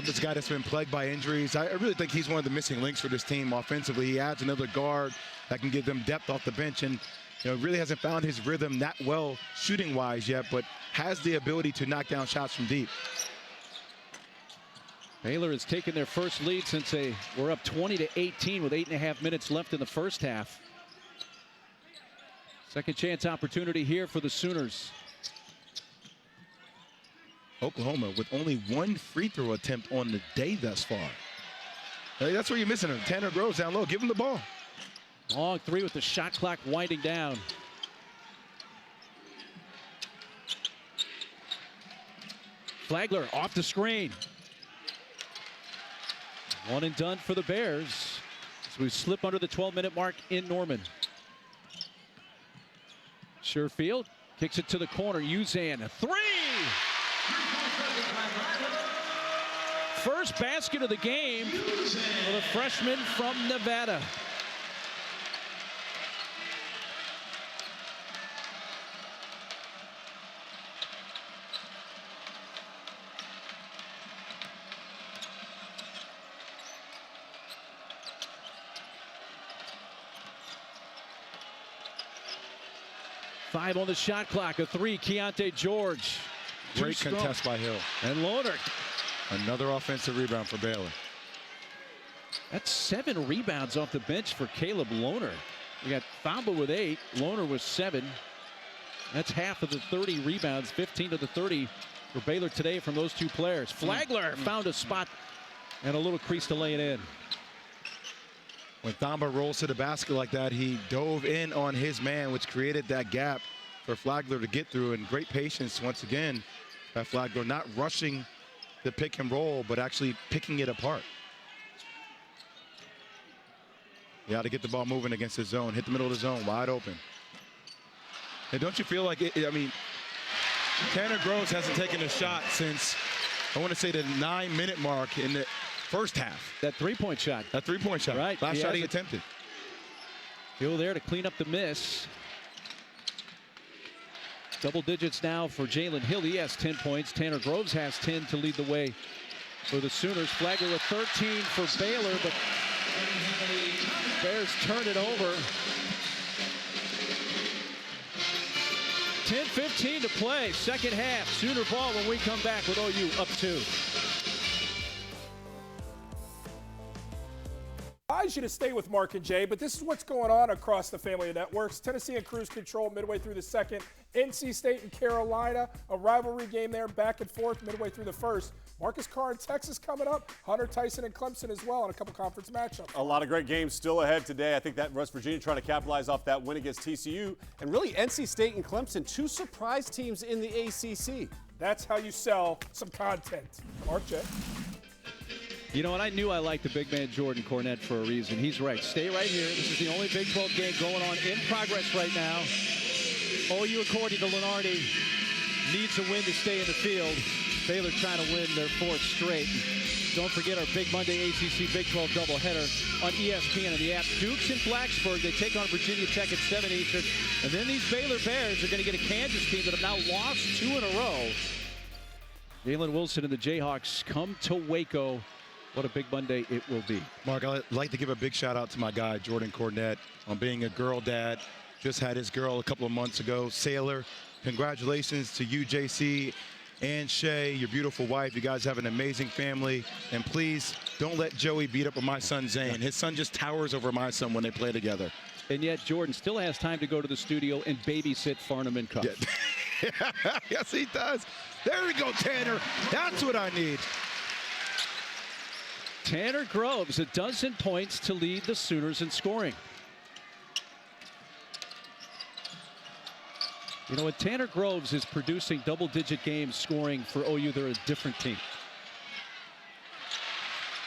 this guy that's been plagued by injuries. I really think he's one of the missing links for this team offensively. He adds another guard that can give them depth off the bench, and you know, really hasn't found his rhythm that well shooting-wise yet, but has the ability to knock down shots from deep. Baylor has taken their first lead since they were up 20-18 with 8.5 minutes left in the first half. Second chance opportunity here for the Sooners. Oklahoma with only 1 free throw attempt on the day thus far. That's where you're missing him. Tanner Groves down low. Give him the ball. Long 3 with the shot clock winding down. Flagler off the screen. 1 and done for the Bears as we slip under the 12-minute mark in Norman. Sherfield kicks it to the corner. Uzan, a 3! First basket of the game for the freshman from Nevada. Five on the shot clock, a 3, Keyonte George. Great contest by Hill. And Lohner. Another offensive rebound for Baylor. That's 7 rebounds off the bench for Caleb Lohner. We got Thamba with 8, Lohner with 7. That's half of the 30 rebounds, 15 of the 30 for Baylor today from those 2 players. Flagler found a spot and a little crease to lay it in. When Thamba rolls to the basket like that, he dove in on his man, which created that gap for Flagler to get through. And great patience once again by Flagler, not rushing the pick and roll, but actually picking it apart. You got to get the ball moving against the zone. Hit the middle of the zone, wide open. And don't you feel like I mean, Tanner Groves hasn't taken a shot since, I want to say, the 9-minute mark. And first half. That three-point shot. That three-point shot. Right. Last shot he attempted. Hill there to clean up the miss. Double digits now for Jalen Hill. He has 10 points. Tanner Groves has 10 to lead the way for the Sooners. Flagler with 13 for Baylor, but Bears turn it over. 10:15 to play, second half. Sooner ball when we come back with OU up 2. I advise you to stay with Mark and Jay, but this is what's going on across the family of networks. Tennessee in cruise control midway through the second. NC State and Carolina, a rivalry game there, back and forth midway through the first. Marcus Carr in Texas coming up. Hunter Tyson and Clemson as well in a couple conference matchups. A lot of great games still ahead today. I think that West Virginia trying to capitalize off that win against TCU. And really, NC State and Clemson, two surprise teams in the ACC. That's how you sell some content. Mark, Jay. You know what? I knew I liked the big man Jordan Cornette for a reason. He's right. Stay right here. This is the only Big 12 game going on in progress right now. OU, according to Lenardi, needs a win to stay in the field. Baylor trying to win their fourth straight. Don't forget our big Monday ACC Big 12 doubleheader on ESPN and the app. Dukes in Blacksburg. They take on Virginia Tech at 7 Eastern. And then these Baylor Bears are going to get a Kansas team that have now lost 2 in a row. Jalen Wilson and the Jayhawks come to Waco. What a big Monday it will be. Mark, I'd like to give a big shout out to my guy, Jordan Cornette, on being a girl dad. Just had his girl a couple of months ago, Sailor. Congratulations to you, JC, and Shay, your beautiful wife. You guys have an amazing family. And please don't let Joey beat up on my son, Zane. His son just towers over my son when they play together. And yet Jordan still has time to go to the studio and babysit Farnham and Cuff. Yeah. Yes, he does. There we go, Tanner. That's what I need. Tanner Groves, 12 points to lead the Sooners in scoring. You know what? Tanner Groves is producing double-digit games scoring for OU. They're a different team.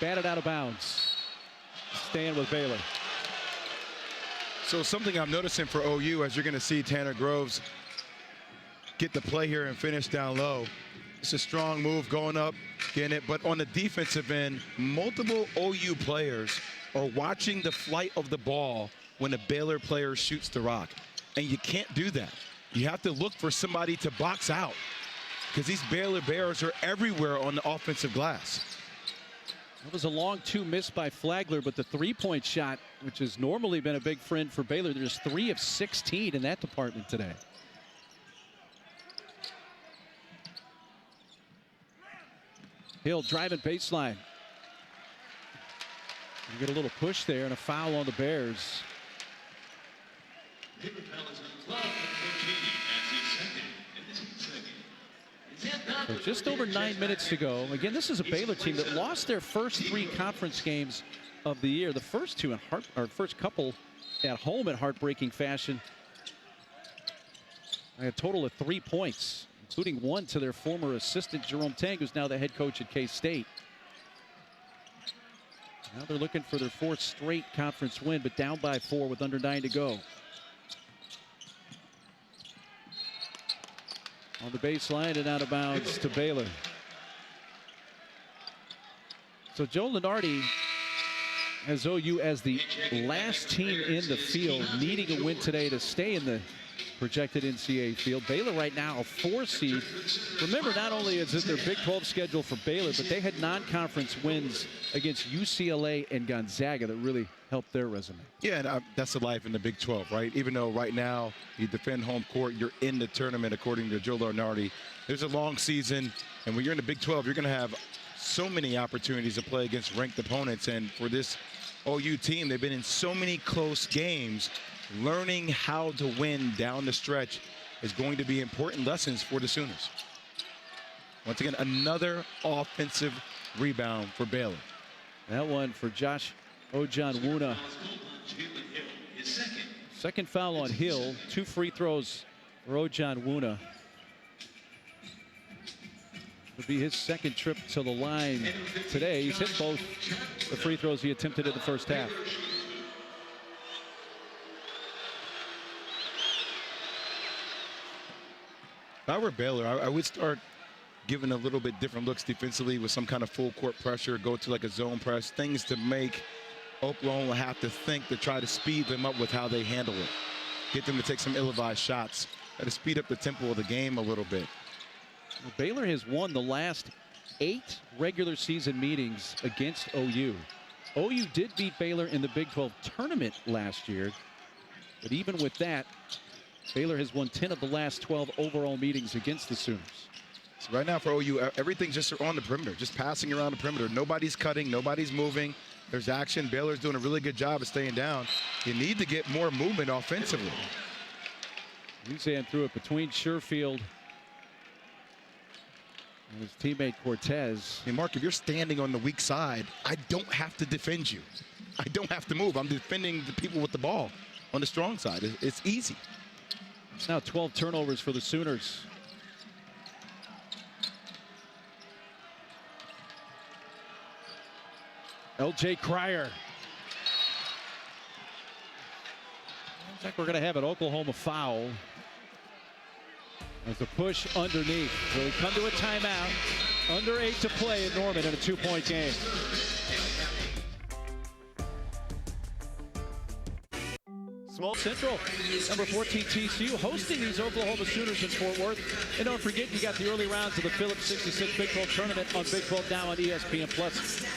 Batted out of bounds. Staying with Baylor. So something I'm noticing for OU, as you're going to see Tanner Groves get the play here and finish down low. It's a strong move going up, getting it. But on the defensive end, multiple OU players are watching the flight of the ball when a Baylor player shoots the rock. And you can't do that. You have to look for somebody to box out because these Baylor Bears are everywhere on the offensive glass. That was a long 2 missed by Flagler, but the three-point shot, which has normally been a big friend for Baylor, there's 3 of 16 in that department today. Hill driving baseline. You get a little push there and a foul on the Bears. So just over 9 minutes to go. Again, this is a Baylor team that lost their first 3 conference games of the year. The first 2 first couple at home in heartbreaking fashion. A total of 3 points, including 1 to their former assistant Jerome Tang, who's now the head coach at K-State. Now they're looking for their 4th straight conference win, but down by 4 with under 9 to go. On the baseline and out of bounds to Baylor. So Joe Lenardi has OU as the last team in the field, needing a win today to stay in the projected NCAA field. Baylor right now a 4 seed. Remember, not only is it their Big 12 schedule for Baylor, but they had non-conference wins against UCLA and Gonzaga that really helped their resume. Yeah, and that's the life in the Big 12, right? Even though right now you defend home court, you're in the tournament, according to Joe Lenardi. There's a long season, and when you're in the Big 12, you're going to have so many opportunities to play against ranked opponents. And for this OU team, they've been in so many close games. Learning how to win down the stretch is going to be important lessons for the Sooners. Once again, another offensive rebound for Baylor. That one for Josh Ojanwuna. Second foul on Hill. 2 free throws for Ojanwuna. It'll be his second trip to the line today. He's hit both the free throws he attempted in the first half. If I were Baylor, I would start giving a little bit different looks defensively with some kind of full court pressure, go to like a zone press, things to make Oklahoma have to think to try to speed them up with how they handle it. Get them to take some ill-advised shots. Got to speed up the tempo of the game a little bit. Well, Baylor has won the last 8 regular season meetings against OU. OU did beat Baylor in the Big 12 tournament last year, but even with that, Baylor has won 10 of the last 12 overall meetings against the Sooners. So right now for OU, everything's just on the perimeter, just passing around the perimeter. Nobody's cutting, nobody's moving. There's action. Baylor's doing a really good job of staying down. You need to get more movement offensively. Uzan threw it between Sherfield and his teammate Cortez. Hey, Mark, if you're standing on the weak side, I don't have to defend you. I don't have to move. I'm defending the people with the ball on the strong side. It's easy. It's now 12 turnovers for the Sooners. L.J. Cryer. Looks like we're going to have an Oklahoma foul. As the push underneath. So we come to a timeout. Under 8 to play in Norman in a 2-point game. Small Central, number 14 TCU, hosting these Oklahoma Sooners in Fort Worth. And don't forget, you got the early rounds of the Phillips 66 Big 12 Tournament on Big 12 now on ESPN+.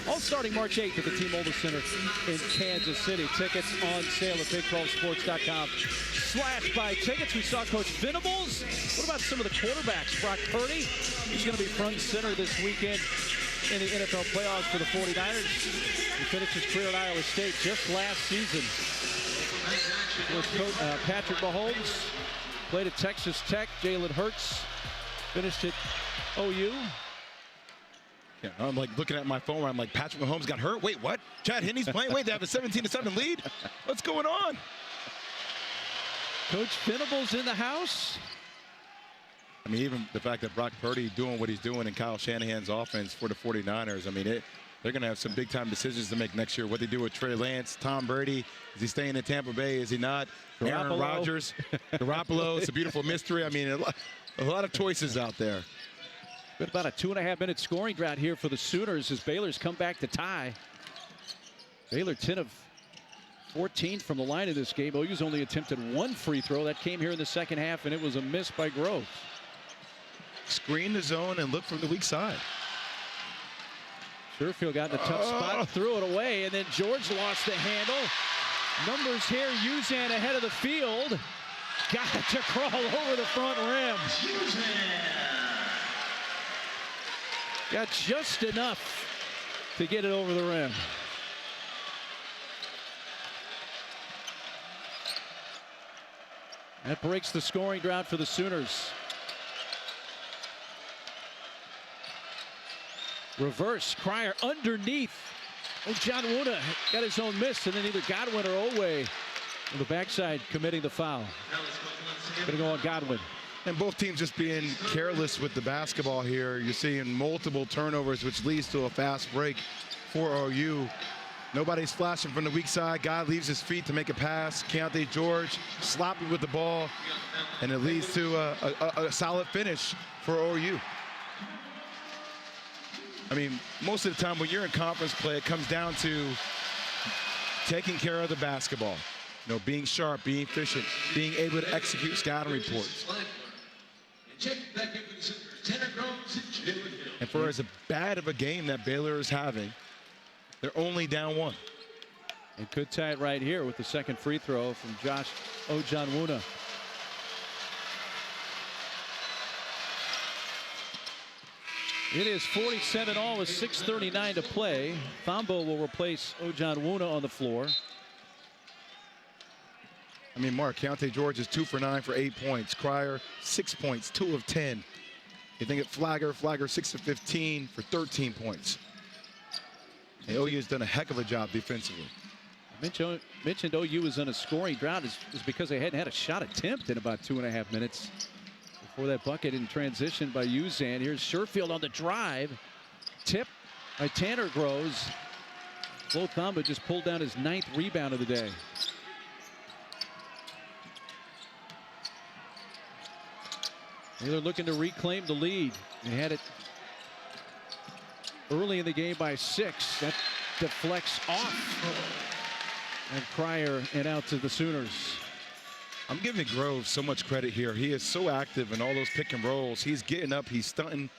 All starting March 8th at the T-Mobile Center in Kansas City. Tickets on sale at Big12Sports.com/buy tickets. We saw Coach Venables. What about some of the quarterbacks? Brock Purdy, he's going to be front and center this weekend in the NFL playoffs for the 49ers. He finished his career at Iowa State just last season. Patrick Mahomes played at Texas Tech. Jalen Hurts finished at OU. Yeah, I'm like looking at my phone where I'm like, Patrick Mahomes got hurt? Wait, what? Chad Henney's playing? Wait, they have a 17-7 lead? What's going on? Coach Venables in the house. I mean, even the fact that Brock Purdy doing what he's doing in Kyle Shanahan's offense for the 49ers, I mean, they're going to have some big-time decisions to make next year. What they do with Trey Lance, Tom Brady. Is he staying in Tampa Bay? Is he not? Aaron Rodgers, Garoppolo. It's a beautiful mystery. I mean, a lot of choices out there. Been about a 2.5-minute scoring drought here for the Sooners as Baylor's come back to tie. Baylor 10 of 14 from the line in this game. OU's only attempted 1 free throw. That came here in the second half, and it was a miss by Groves. Screen the zone and look from the weak side. Sherfield got in a tough spot, threw it away, and then George lost the handle. Numbers here, Uzan ahead of the field. Got to crawl over the front rim. Got just enough to get it over the rim. That breaks the scoring drought for the Sooners. Reverse, Cryer underneath. Ojanwuna got his own miss, and then either Godwin or Owe on the backside committing the foul. Going to go on Godwin. And both teams just being careless with the basketball here. You're seeing multiple turnovers, which leads to a fast break for OU. Nobody's flashing from the weak side. Guy leaves his feet to make a pass. Keyonte George sloppy with the ball, and it leads to a solid finish for OU. I mean, most of the time when you're in conference play, it comes down to taking care of the basketball. You know, being sharp, being efficient, being able to execute scouting reports. And for as bad of a game that Baylor is having, they're only down 1. And could tie it right here with the second free throw from Josh Ojanwuna. It is 47-all with 6:39 to play. Thombo will replace Ojanwuna on the floor. I mean, Mark, Keyonte George is 2 for 9 for 8 points. Cryer, 6 points, 2 of 10. You think at Flagler 6 of 15 for 13 points. And OU has done a heck of a job defensively. I mentioned OU was on a scoring drought is because they hadn't had a shot attempt in about 2.5 minutes before that bucket in transition by Uzan. Here's Sherfield on the drive. Tip by Tanner Groves. Flo Thamba just pulled down his 9th rebound of the day. They're looking to reclaim the lead. They had it early in the game by 6. That deflects off. And Cryer and out to the Sooners. I'm giving Groves so much credit here. He is so active in all those pick and rolls. He's getting up, he's stunting,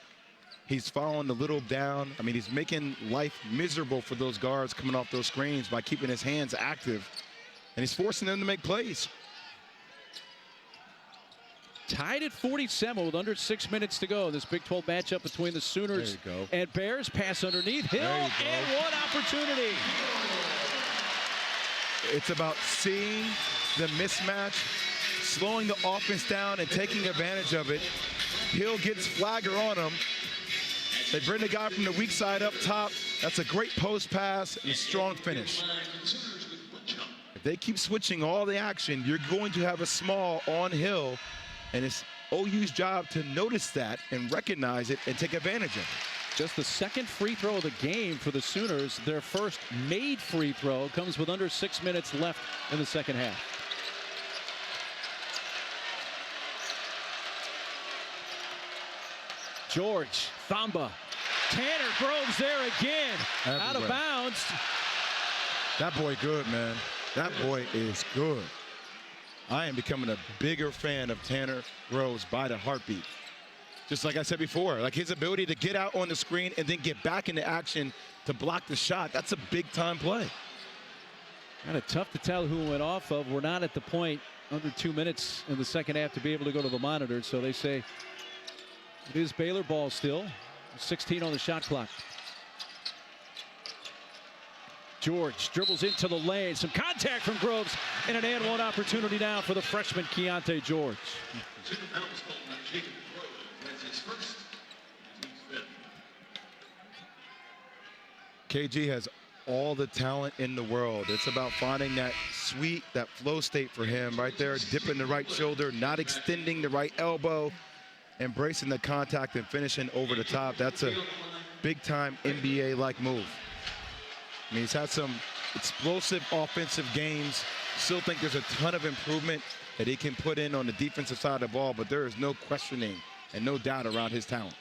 he's following the little down. I mean, he's making life miserable for those guards coming off those screens by keeping his hands active. And he's forcing them to make plays. Tied at 47 with under 6 minutes to go. This Big 12 matchup between the Sooners and Bears. Pass underneath. Hill and one opportunity. It's about seeing the mismatch, slowing the offense down and taking advantage of it. Hill gets Flagler on him. They bring the guy from the weak side up top. That's a great post pass and a strong finish. If they keep switching all the action, you're going to have a small on Hill. And it's OU's job to notice that and recognize it and take advantage of it. Just the second free throw of the game for the Sooners. Their first made free throw comes with under 6 minutes left in the second half. George, Thamba, Tanner Groves there again. Everywhere. Out of bounds. That boy good, man. That boy is good. I am becoming a bigger fan of Tanner Groves by the heartbeat. Just like I said before, like his ability to get out on the screen and then get back into action to block the shot. That's a big time play. Kind of tough to tell who went off of. We're not at the point under 2 minutes in the second half to be able to go to the monitor. So they say it is Baylor ball still. 16 on the shot clock. George dribbles into the lane. Some contact from Groves and an and one opportunity now for the freshman Keyonte George. KG has all the talent in the world. It's about finding that sweet, that flow state for him right there, dipping the right shoulder, not extending the right elbow, embracing the contact and finishing over the top. That's a big time NBA-like move. I mean, he's had some explosive offensive games. Still think there's a ton of improvement that he can put in on the defensive side of the ball, but there is no questioning and no doubt around his talent.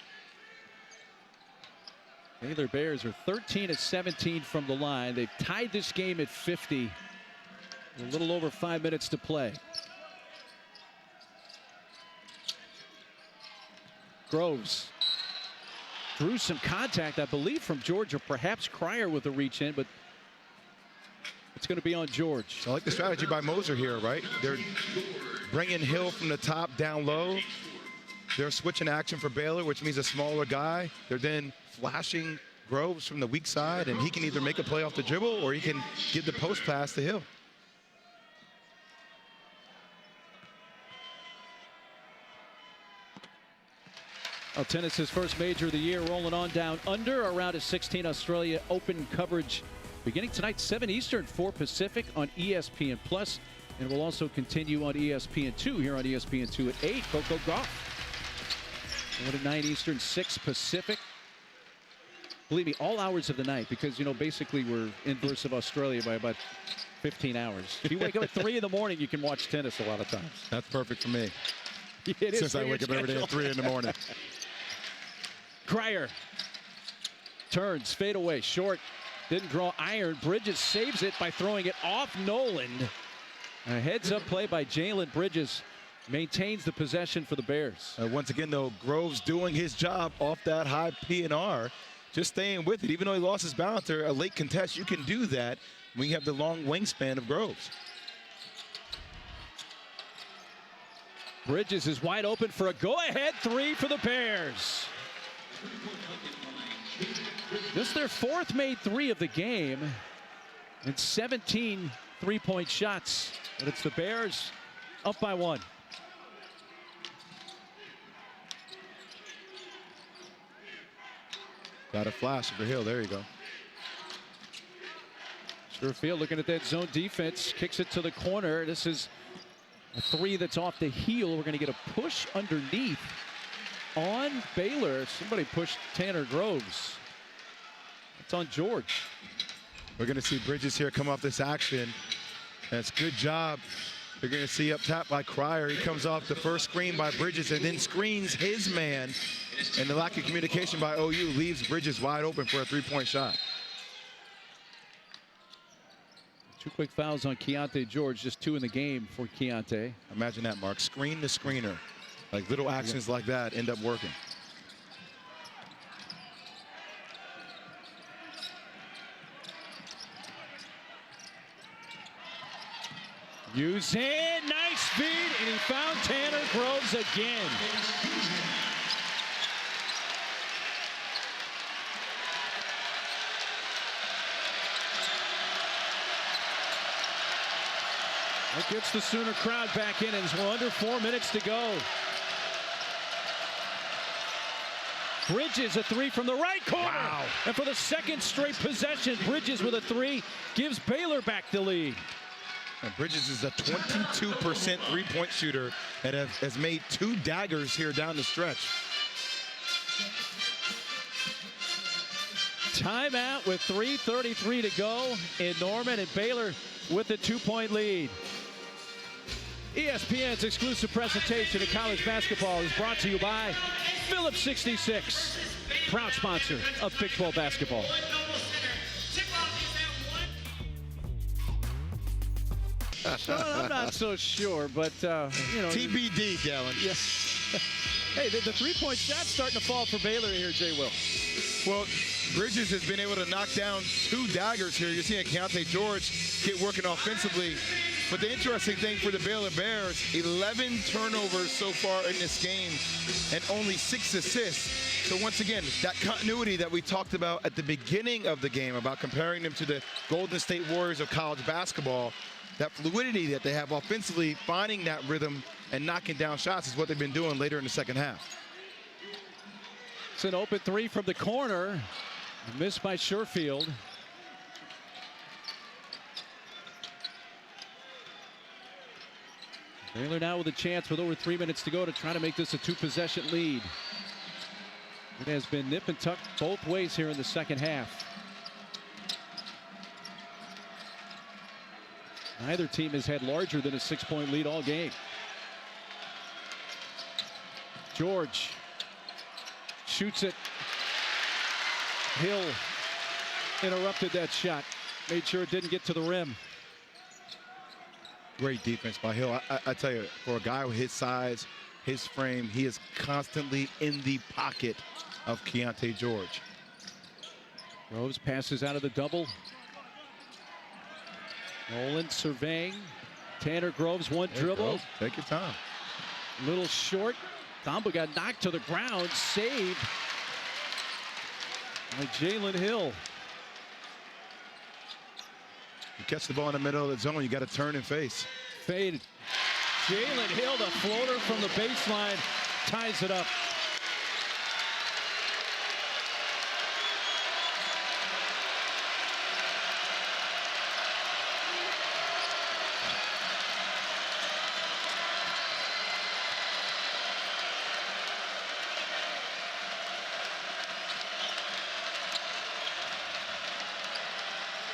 Baylor Bears are 13 of 17 from the line. They've tied this game at 50. A little over 5 minutes to play. Groves drew some contact, I believe, from George or perhaps Cryer with a reach in, but it's going to be on George. I like the strategy by Moser here, right? They're bringing Hill from the top down low. They're switching action for Baylor, which means a smaller guy. They're then flashing Groves from the weak side, and he can either make a play off the dribble or he can give the post pass to Hill. Well, tennis's first major of the year rolling on down under. A round of 16 Australia Open coverage beginning tonight, 7 Eastern, 4 Pacific on ESPN+. And we'll also continue on ESPN2 here on ESPN2 at 8. Coco Gauff. 1 at 9 Eastern, 6 Pacific. Believe me, all hours of the night, because, you know, basically we're inverse of Australia by about 15 hours. If you wake up at 3 in the morning, you can watch tennis a lot of times. That's perfect for me. It is since I wake up every day at 3 in the morning. Cryer turns, fade away, short, didn't draw iron. Bridges saves it by throwing it off Noland. A heads-up play by Jalen Bridges maintains the possession for the Bears. Once again, though, Groves doing his job off that high P&R, just staying with it. Even though he lost his bouncer, a late contest, you can do that when you have the long wingspan of Groves. Bridges is wide open for a go-ahead 3 for the Bears. Just their 4th made 3 of the game and 17 three-point shots. But it's the Bears up by 1. Got a flash for Hill. There you go. Sherfield looking at that zone defense. Kicks it to the corner. This is a 3 that's off the heel. We're going to get a push underneath on Baylor. Somebody pushed Tanner Groves. It's on George. We're going to see Bridges here come off this action. That's good job You're going to see up top by Cryer. He comes off the first screen by Bridges and then screens his man. And the lack of communication by OU leaves Bridges wide open for a three-point shot. 2 quick fouls on Keyonte George, just 2 in the game for Keyonte. Imagine that, Mark. Screen to screener. Like little actions like that end up working. Use it, nice feed, and he found Tanner Groves again. That gets the Sooner crowd back in, and we're under 4 minutes to go. Bridges, a 3 from the right corner. Wow. And for the second straight possession, Bridges with a 3 gives Baylor back the lead. And Bridges is a 22% three-point shooter and has made 2 daggers here down the stretch. Timeout with 3:33 to go in Norman, and Baylor with a 2-point lead. ESPN's exclusive presentation of college basketball is brought to you by Phillips 66, proud sponsor of Big 12 basketball. Well, I'm not so sure, but you know. TBD, Dallin. Yes. Hey, the three-point shot's starting to fall for Baylor here, Jay Will. Well, Bridges has been able to knock down 2 daggers here. You're seeing Keyonte George get working offensively. But the interesting thing for the Baylor Bears, 11 turnovers so far in this game and only 6 assists. So once again, that continuity that we talked about at the beginning of the game about comparing them to the Golden State Warriors of college basketball, that fluidity that they have offensively, finding that rhythm and knocking down shots is what they've been doing later in the second half. It's an open 3 from the corner. Missed by Sherfield. Baylor now with a chance with over 3 minutes to go to try to make this a 2-possession lead. It has been nip and tuck both ways here in the second half. Neither team has had larger than a 6-point lead all game. George shoots it. Hill interrupted that shot. Made sure it didn't get to the rim. Great defense by Hill. I tell you, for a guy with his size, his frame, he is constantly in the pocket of Keyonte George. Groves passes out of the double. Nolan surveying. Tanner Groves, one dribble. Groves, take your time. Little short. Thamba got knocked to the ground. Saved by Jalen Hill. You catch the ball in the middle of the zone, you got to turn and face. Faded. Jalen Hill, the floater from the baseline, ties it up.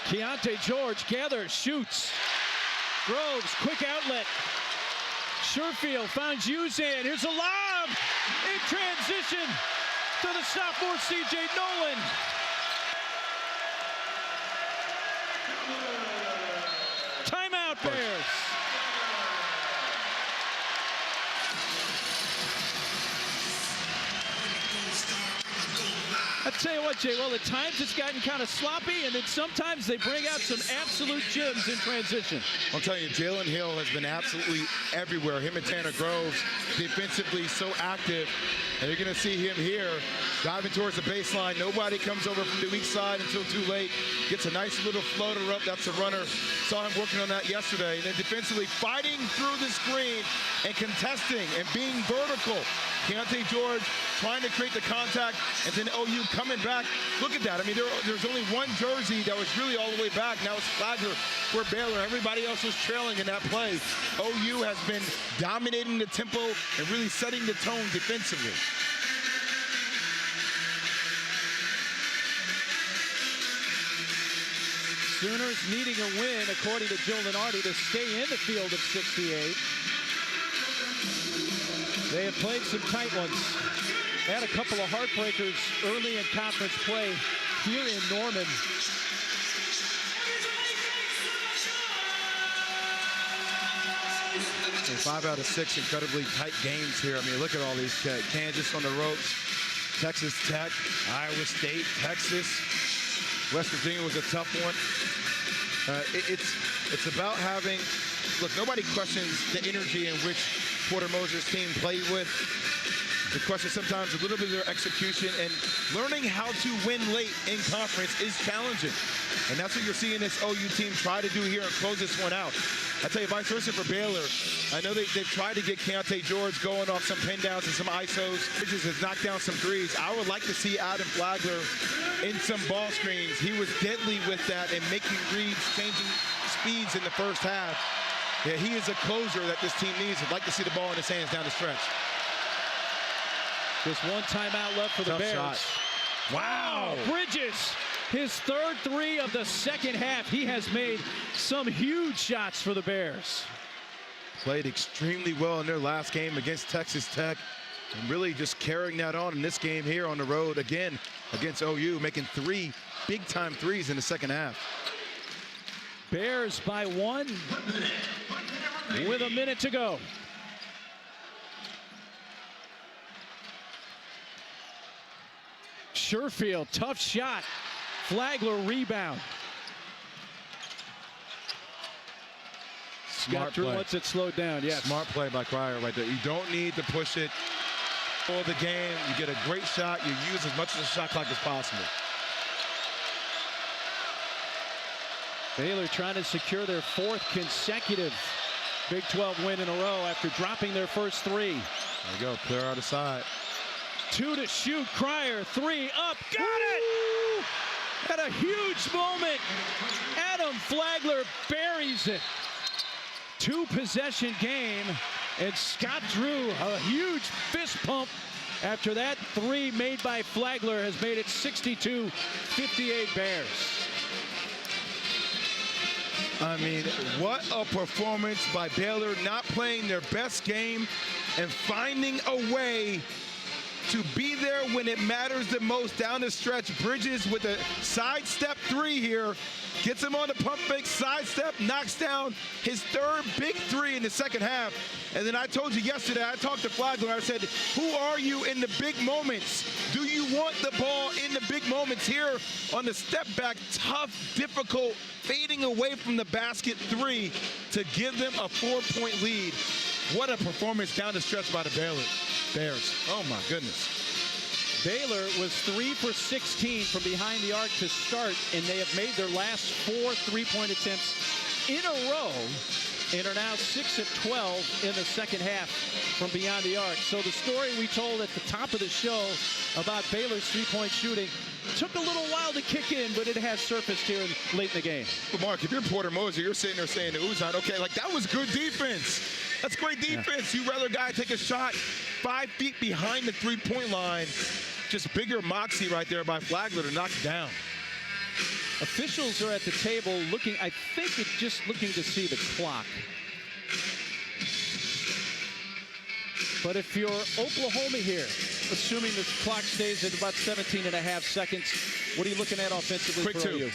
Keyonte George gathers, shoots. Groves, quick outlet. Sherfield finds Uzan. Here's a lob in transition to the sophomore C.J. Nolan. Timeout, Bears. I tell you what, Jay, well, at times it's gotten kind of sloppy, and then sometimes they bring out some absolute gems in transition. I'm telling you, Jalen Hill has been absolutely everywhere. Him and Tanner Groves, defensively so active. And you're going to see him here diving towards the baseline. Nobody comes over from the weak side until too late. Gets a nice little floater up. That's a runner. Saw him working on that yesterday. And then defensively fighting through the screen and contesting and being vertical. Keyonte George trying to create the contact, and then OU coming back. Look at that. I mean, there's only one jersey that was really all the way back. Now it's Flagler for Baylor. Everybody else was trailing in that play. OU has been dominating the tempo and really setting the tone defensively. Sooners needing a win, according to Joe Lenardi, to stay in the field of 68. They have played some tight ones. Had a couple of heartbreakers early in conference play here in Norman. And 5 out of 6 incredibly tight games here. I mean, look at all these. Kansas on the ropes, Texas Tech, Iowa State, Texas. West Virginia was a tough one. It's about having, look, nobody questions the energy in which Porter Moser's team played with. The question sometimes a little bit of their execution, and learning how to win late in conference is challenging. And that's what you're seeing this OU team try to do here and close this one out. I tell you, vice versa for Baylor. I know they've tried to get Keyonte George going off some pin downs and some ISOs. Bridges has knocked down some threes. I would like to see Adam Flagler in some ball screens. He was deadly with that and making reads, changing speeds in the first half. Yeah, he is a closer that this team needs. I'd like to see the ball in his hands down the stretch. Just one timeout left for the Bears. Shot. Wow. Bridges, his third three of the second half. He has made some huge shots for the Bears. Played extremely well in their last game against Texas Tech, and really just carrying that on in this game here on the road again against OU, making 3 big-time threes in the second half. Bears by 1 with a minute to go. Sherfield, tough shot. Flagler rebound. Scott Drew lets it slow down, yes. Smart play by Cryer right there. You don't need to push it for the game. You get a great shot. You use as much of the shot clock as possible. Baylor trying to secure their 4th consecutive Big 12 win in a row after dropping their first 3. There you go, clear out the side. 2 to shoot, Cryer, 3 up, got it! At a huge moment, Adam Flagler buries it. 2-possession game, and Scott Drew, a huge fist pump after that 3 made by Flagler has made it 62-58 Bears. I mean, what a performance by Baylor, not playing their best game and finding a way to be there when it matters the most down the stretch. Bridges with a sidestep 3 here. Gets him on the pump fake, sidestep, knocks down his 3rd big 3 in the second half. And then I told you yesterday, I talked to Flagler, I said, who are you in the big moments? Do you want the ball in the big moments? Here on the step back, tough, difficult, fading away from the basket 3 to give them a 4-point lead. What a performance down the stretch by the Baylor Bears. Oh my goodness. Baylor was 3 for 16 from behind the arc to start, and they have made their last 4 3-point attempts in a row and are now 6 of 12 in the second half from beyond the arc. So the story we told at the top of the show about Baylor's 3-point shooting took a little while to kick in, but it has surfaced here late in the game. Well, Mark, if you're Porter Moser, you're sitting there saying to Uzan, okay, like that was good defense. That's great defense. Yeah. You'd rather a guy take a shot 5 feet behind the 3-point line. Just bigger moxie right there by Flagler to knock it down. Officials are at the table looking, I think it's just looking to see the clock. But if you're Oklahoma here, assuming the clock stays at about 17.5 seconds, what are you looking at offensively? Quick 2.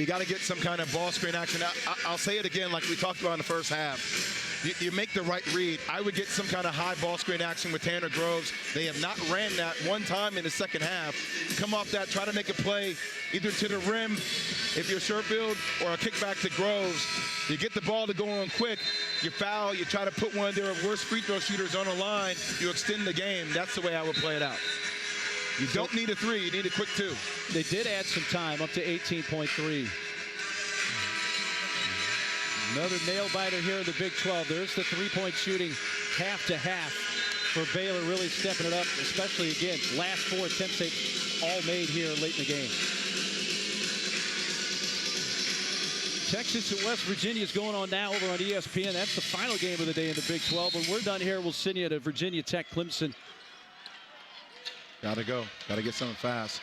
You got to get some kind of ball screen action. I'll say it again like we talked about in the first half. You make the right read. I would get some kind of high ball screen action with Tanner Groves. They have not ran that one time in the second half. Come off that, try to make a play either to the rim if you're Sherfield or a kickback to Groves. You get the ball to go on quick. You foul. You try to put one of their worst free throw shooters on the line. You extend the game. That's the way I would play it out. You don't need a 3. You need a quick 2. They did add some time, up to 18.3. Another nail-biter here in the Big 12. There's the 3-point shooting half to half for Baylor, really stepping it up, especially, again, last 4 attempts they've all made here late in the game. Texas and West Virginia is going on now over on ESPN. That's the final game of the day in the Big 12. When we're done here, we'll send you to Virginia Tech, Clemson. Gotta go. Gotta get something fast.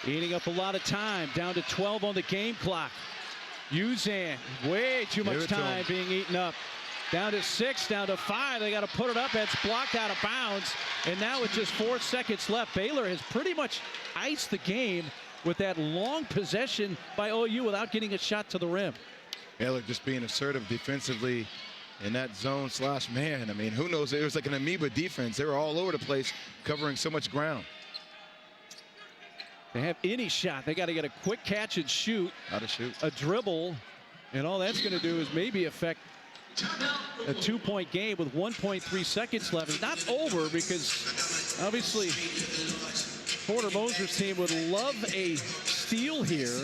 Eating up a lot of time. Down to 12 on the game clock. Uzan, way too much time being eaten up. Down to 6, down to 5. They got to put it up. It's blocked out of bounds. And now with just 4 seconds left, Baylor has pretty much iced the game with that long possession by OU without getting a shot to the rim. Baylor just being assertive defensively in that zone slash man. I mean, who knows? It was like an amoeba defense. They were all over the place covering so much ground. They have any shot. They got to get a quick catch and shoot. How to shoot. A dribble. And all that's going to do is maybe affect a 2-point game with 1.3 seconds left. It's not over because obviously Porter Moser's team would love a steal here.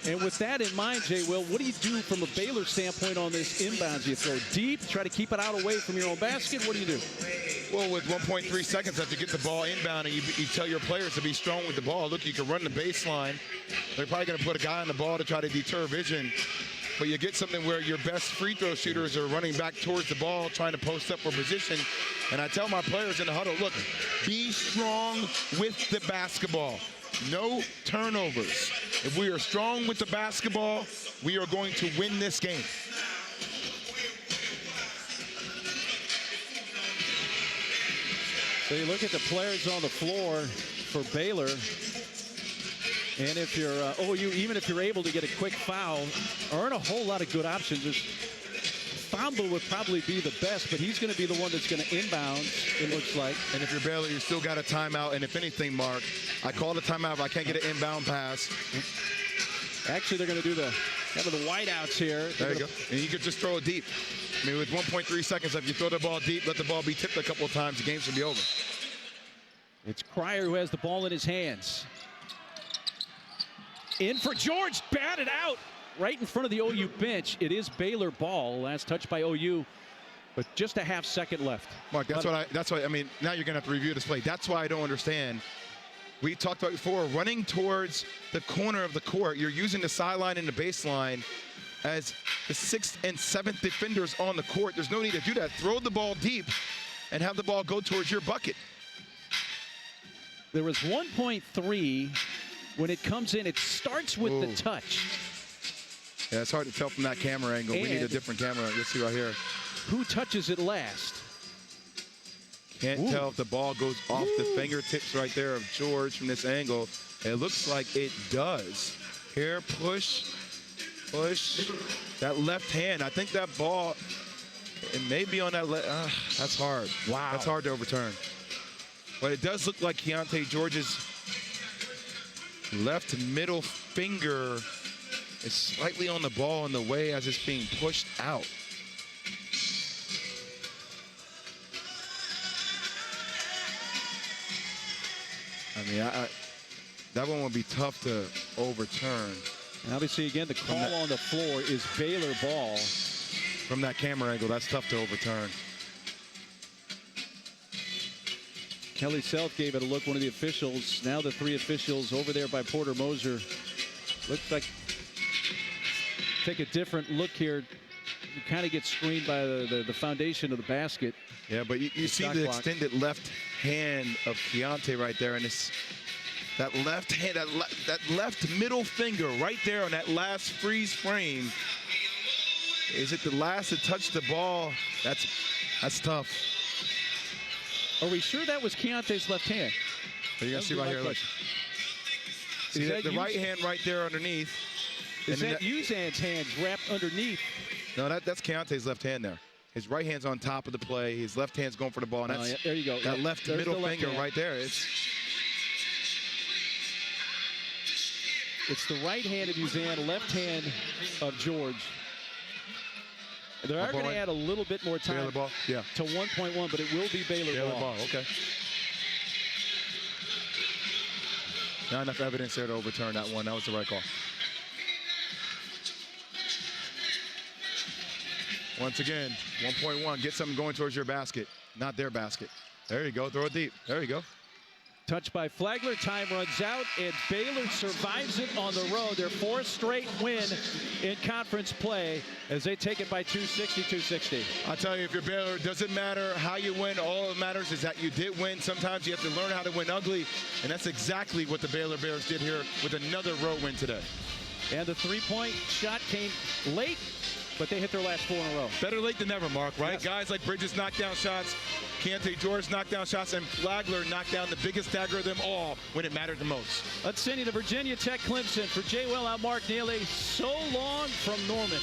And with that in mind, Jay Will, what do you do from a Baylor standpoint on this inbounds? You throw deep, try to keep it out away from your own basket. What do you do? Well, with 1.3 seconds after you get the ball inbound and you tell your players to be strong with the ball. Look, you can run the baseline. They're probably going to put a guy on the ball to try to deter vision. But you get something where your best free throw shooters are running back towards the ball, trying to post up for position. And I tell my players in the huddle, look, be strong with the basketball. No turnovers. If we are strong with the basketball, we are going to win this game. So you look at the players on the floor for Baylor. And if you're OU, even if you're able to get a quick foul, aren't a whole lot of good options. Famble would probably be the best, but he's going to be the one that's going to inbound, it looks like. And if you're Baylor, you still got a timeout. And if anything, Mark, I called a timeout if I can't get an inbound pass. Actually, they're going to do the kind of the whiteouts here. There you go. And you could just throw it deep. I mean, with 1.3 seconds, if you throw the ball deep, let the ball be tipped a couple of times, the game should be over. It's Cryer who has the ball in his hands. In for George, batted out right in front of the OU bench. It is Baylor ball. Last touch by OU, but just a half second left. Mark, that's why I mean, now you're going to have to review this play. That's why I don't understand. We talked about before, running towards the corner of the court. You're using the sideline and the baseline as the 6th and 7th defenders on the court. There's no need to do that. Throw the ball deep and have the ball go towards your bucket. There was 1.3. When it comes in, it starts with the touch. Yeah, it's hard to tell from that camera angle. We need a different camera. Let's see right here. Who touches it last? Can't tell if the ball goes off the fingertips right there of George from this angle. It looks like it does. Here, push. That left hand. I think that ball, it may be on that that's hard. Wow. That's hard to overturn. But it does look like Keyonte George's left middle finger is slightly on the ball in the way as it's being pushed out. I mean, that one would be tough to overturn. And obviously, again, the call on the floor is Baylor ball. From that camera angle, that's tough to overturn. Kelly Self gave it a look, one of the officials. Now the 3 officials over there by Porter Moser. Looks like, take a different look here. You kind of get screened by the foundation of the basket. Yeah, but you see the extended left hand of Keyonte right there, and it's that left hand, that left middle finger right there on that last freeze frame. Is it the last to touch the ball? That's tough. Are we sure that was Keontae's left hand? You're going to see right here. Look. See that the right hand right there underneath. Is that Uzan's hands wrapped underneath? No, that's Keontae's left hand there. His right hand's on top of the play. His left hand's going for the ball. And that's, there you go. That left middle finger right there. It's the right hand of Uzan, left hand of George. They are going to add a little bit more time to 1.1, but it will be Baylor ball. Okay. Not enough evidence there to overturn that one. That was the right call. Once again, 1.1. Get something going towards your basket, not their basket. There you go. Throw it deep. There you go. Touched by Flagler, time runs out, and Baylor survives it on the road. Their 4th straight win in conference play as they take it by 260-260. I tell you, if you're Baylor, it doesn't matter how you win. All that matters is that you did win. Sometimes you have to learn how to win ugly, and that's exactly what the Baylor Bears did here with another road win today. And the three-point shot came late, but they hit their last 4 in a row. Better late than never, Mark, right? Yes. Guys like Bridges knocked down shots, Keyonte George knocked down shots, and Flagler knocked down the biggest dagger of them all when it mattered the most. Let's send you to Virginia Tech Clemson. For Jay Will, I'm Mark Neely. So long from Norman.